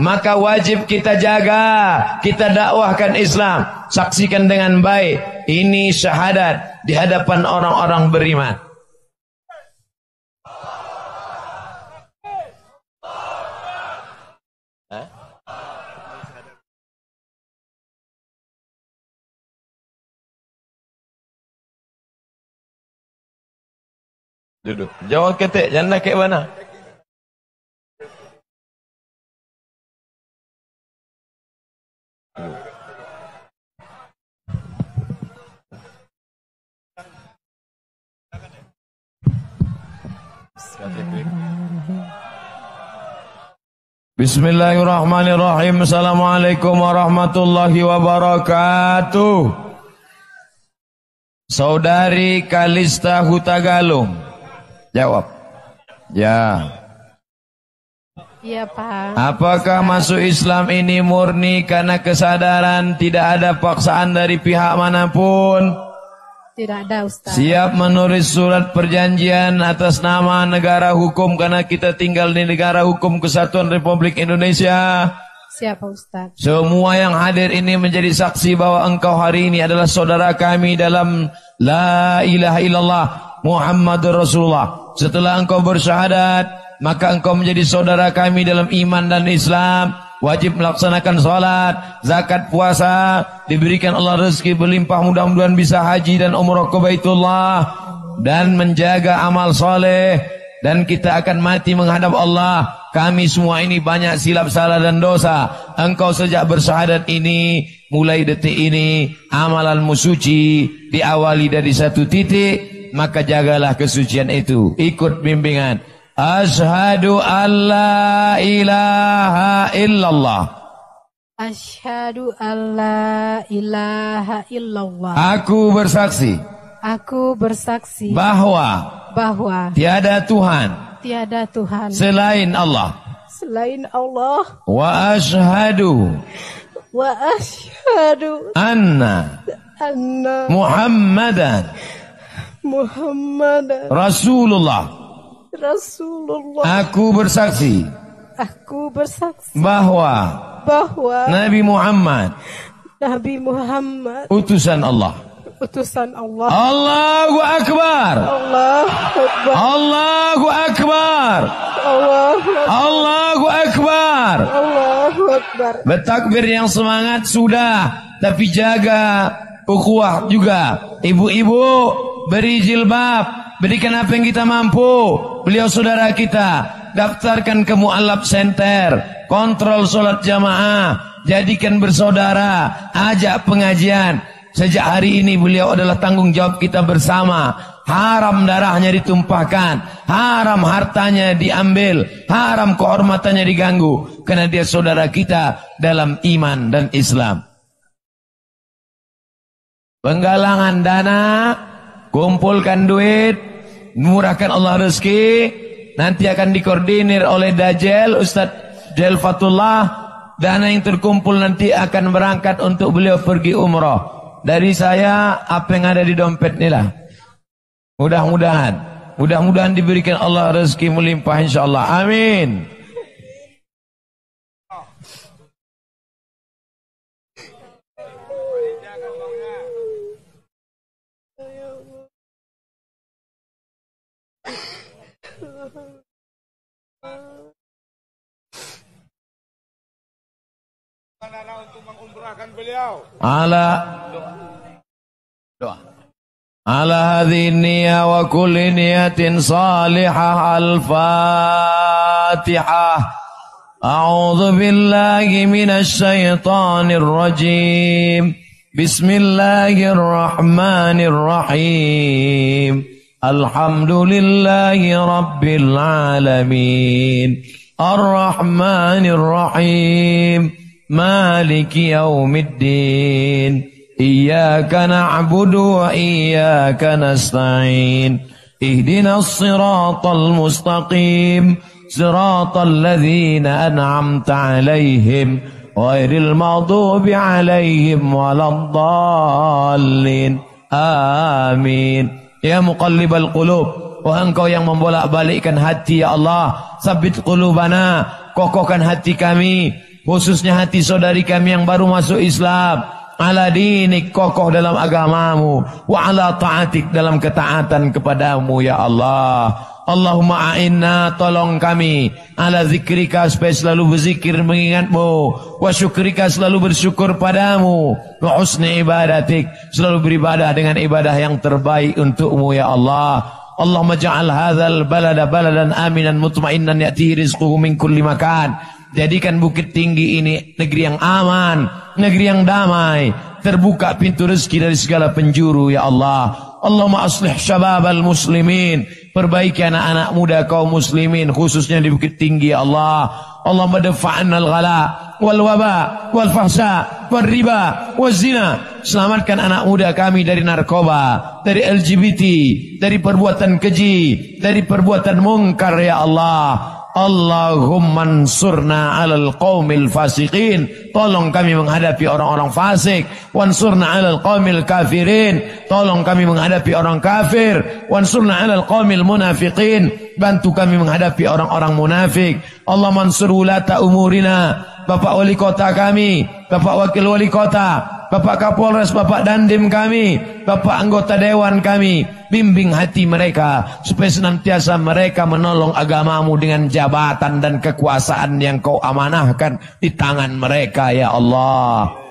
maka wajib kita jaga, kita dakwahkan Islam, saksikan dengan baik. Ini syahadat di hadapan orang-orang beriman. Duduk, jawab ketik, jangan kayak mana? Bismillahirrahmanirrahim. Assalamualaikum warahmatullahi wabarakatuh. Saudari Kalista Hutagalung, jawab. Ya. Iya, Pak. Apakah masuk Islam ini murni karena kesadaran, tidak ada paksaan dari pihak manapun? Tidak ada, Ustaz. Siap menulis surat perjanjian atas nama negara hukum karena kita tinggal di negara hukum Kesatuan Republik Indonesia. Siapa, Ustaz? Semua yang hadir ini menjadi saksi bahwa engkau hari ini adalah saudara kami dalam La ilaha illallah Muhammadur Rasulullah. Setelah engkau bersyahadat, maka engkau menjadi saudara kami dalam iman dan Islam. Wajib melaksanakan salat, zakat, puasa, diberikan Allah rezeki berlimpah, mudah-mudahan bisa haji dan umrah ke Baitullah, dan menjaga amal soleh, dan kita akan mati menghadap Allah. Kami semua ini banyak silap, salah dan dosa. Engkau sejak bersyahadat ini, mulai detik ini, amalanmu suci, diawali dari satu titik, maka jagalah kesucian itu. Ikut bimbingan. Asyhadu an la ilaha illallah. Asyhadu an la ilaha illallah. Aku bersaksi. Aku bersaksi Bahwa tiada Tuhan. Tiada Tuhan. Selain Allah. Selain Allah. Wa asyhadu. Wa asyhadu. Anna. Muhammadan. Rasulullah. Aku bersaksi. Aku bersaksi. Bahwa Nabi Muhammad. Utusan Allah. Utusan Allah. Allahu Akbar. Allahu Akbar. Allahu Akbar. Bertakbir yang semangat sudah, tapi jaga ukhuwah juga. Ibu-ibu beri jilbab, berikan apa yang kita mampu. Beliau saudara kita, daftarkan ke Mu'allaf Center, kontrol sholat jamaah, jadikan bersaudara, ajak pengajian. Sejak hari ini beliau adalah tanggung jawab kita bersama. Haram darahnya ditumpahkan, haram hartanya diambil, haram kehormatannya diganggu, karena dia saudara kita dalam iman dan Islam. Penggalangan dana, kumpulkan duit, murahkan Allah rezeki, nanti akan dikoordinir oleh Dajjal, Ustadz Delfatullah. Dana yang terkumpul nanti akan berangkat untuk beliau pergi umrah. Dari saya, apa yang ada di dompet inilah. Mudah-mudahan diberikan Allah rezeki melimpah insyaallah. Amin. Untuk mengumrahkan beliau. Doa. Ala hadhihi niyya wa kulli niyatin salihah al-Fatihah. A'udzu billahi minasy syaithanir rajim. Bismillahirrahmanirrahim. Alhamdulillahi rabbil alamin. Ar-Rahmanir Rahim. Maliki yaumiddin. Iyyaka na'budu wa iyyaka nasta'in. Ihdinas siratal mustaqim. Siratal ladzina an'amta 'alaihim ghairil maghdubi 'alaihim waladdallin. Amin. Ya muqallibal qulub, wahai engkau yang membolak-balikkan hati, ya Allah, sabit qulubana, kokohkan hati kami, khususnya hati saudari kami yang baru masuk Islam. Ala dinik, kokoh dalam agamamu, wa ala ta'atik, dalam ketaatan kepadamu, ya Allah. Allahumma a'inna, tolong kami, ala zikrika, supaya selalu berzikir mengingatmu, wa syukrika, selalu bersyukur padamu, wa husni ibadatik, selalu beribadah dengan ibadah yang terbaik untukmu, ya Allah. Allahumma ja'al hadzal balada baladan aminan mutmainnan ya'tihi rizquhu min kulli makan. Jadikan Bukit Tinggi ini negeri yang aman, negeri yang damai, terbuka pintu rezeki dari segala penjuru, ya Allah. Allahumma aslih syababal muslimin, perbaiki anak-anak muda kaum muslimin, khususnya di Bukit Tinggi, ya Allah. Allahumma dafa'annal ghala wal waba wal fahsya wal riba wal zina. Selamatkan anak muda kami dari narkoba, dari LGBT, dari perbuatan keji, dari perbuatan mungkar, ya Allah. Allahumma ansurna 'alal qaumil fasiqin, tolong kami menghadapi orang-orang fasik. Wansurna 'alal qaumil kafirin, tolong kami menghadapi orang kafir. Wansurna 'alal qaumil munafiqin, bantu kami menghadapi orang-orang munafik. Allah mansur wulata umurina, Bapak wali kota kami, Bapak wakil wali kota, Bapak Kapolres, Bapak Dandim kami, Bapak anggota dewan kami, bimbing hati mereka supaya senantiasa mereka menolong agamamu dengan jabatan dan kekuasaan yang kau amanahkan di tangan mereka ya Allah.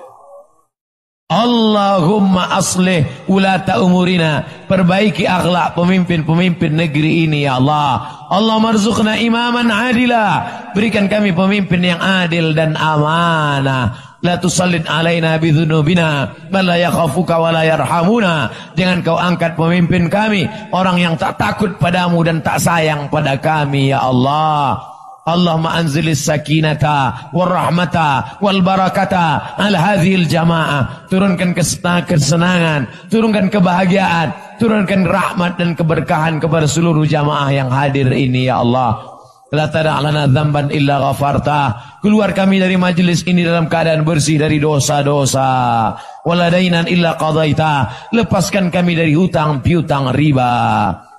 Allahumma aslih ulata umurina, perbaiki akhlak pemimpin-pemimpin negeri ini ya Allah. Allah marzuqna imaman adila, berikan kami pemimpin yang adil dan amanah. La tusallid alaina bidhunubina man la yakhafuka wa la yarhamuna, jangan kau angkat pemimpin kami orang yang tak takut padamu dan tak sayang pada kami ya Allah. Allahumma anzilis sakinata wal rahmata wal barakata ala hadhil jamaah, turunkan kesenangan, turunkan kebahagiaan, turunkan rahmat dan keberkahan kepada seluruh jamaah yang hadir ini ya Allah. La tada'lana dzamban illa ghafarta, keluar kami dari majelis ini dalam keadaan bersih dari dosa-dosa. Wala dainan illa qadaita, lepaskan kami dari hutang piutang riba.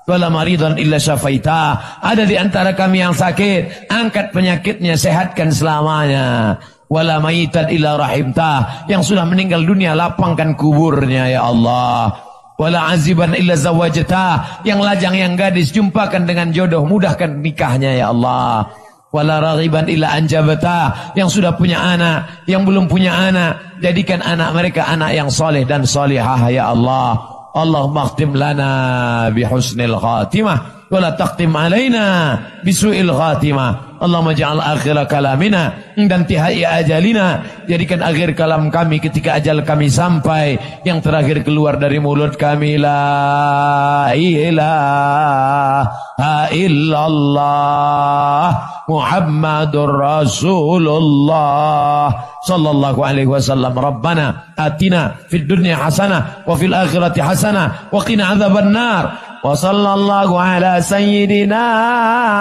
Wala maridan illa syafaita, ada di antara kami yang sakit, angkat penyakitnya, sehatkan selamanya. Wala mayitan illa rahimta, yang sudah meninggal dunia lapangkan kuburnya ya Allah. Wala aziban illa zawajta, yang lajang yang gadis jumpakan dengan jodoh, mudahkan nikahnya ya Allah. Wala raghiban illa anjabata, yang sudah punya anak, yang belum punya anak, jadikan anak mereka anak yang soleh dan solihah ya Allah. Allahumma khtim lana bihusnil khatimah wa la taqtim alaina bisu'il khatimah. Allahumma ja'al akhir kalamina dan tihai ajalina, jadikan akhir kalam kami ketika ajal kami sampai, yang terakhir keluar dari mulut kami la ilaha illallah Muhammadur Rasulullah sallallahu alaihi wasallam. Rabbana atina fid dunya hasanah wa fil akhirati hasanah wa qina adzabannar. Wa sallallahu ala sayyidina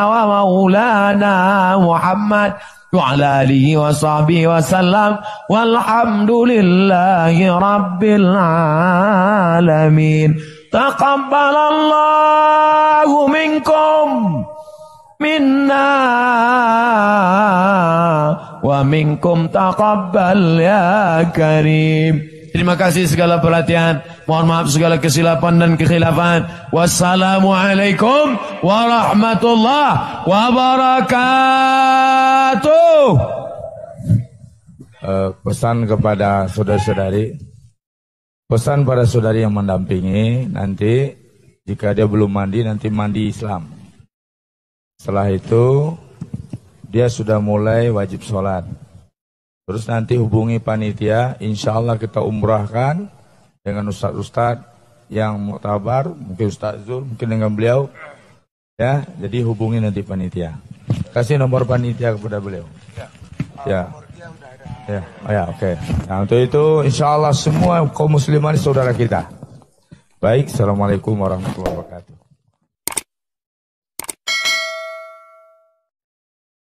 wa maulana Muhammad wa ala alihi wa sahbihi wa sallam, walhamdulillahi rabbil alamin. Taqabbalallahu minkum minna wa minkum taqabbal ya karim. Terima kasih segala perhatian. Mohon maaf segala kesilapan dan kekhilafan. Wassalamualaikum warahmatullahi wabarakatuh. Pesan kepada saudara-saudari, pesan pada saudari yang mendampingi, nanti jika dia belum mandi, nanti mandi Islam. Setelah itu dia sudah mulai wajib sholat. Terus nanti hubungi panitia, insya Allah kita umrahkan dengan ustadz-ustadz yang muktabar, mungkin Ustadz Zul, mungkin dengan beliau. Ya, jadi hubungi nanti panitia. Kasih nomor panitia kepada beliau. Ya. Ya, oh ya, oke. Nah, untuk itu insya Allah semua kaum muslimin saudara kita. Baik, assalamualaikum warahmatullahi wabarakatuh.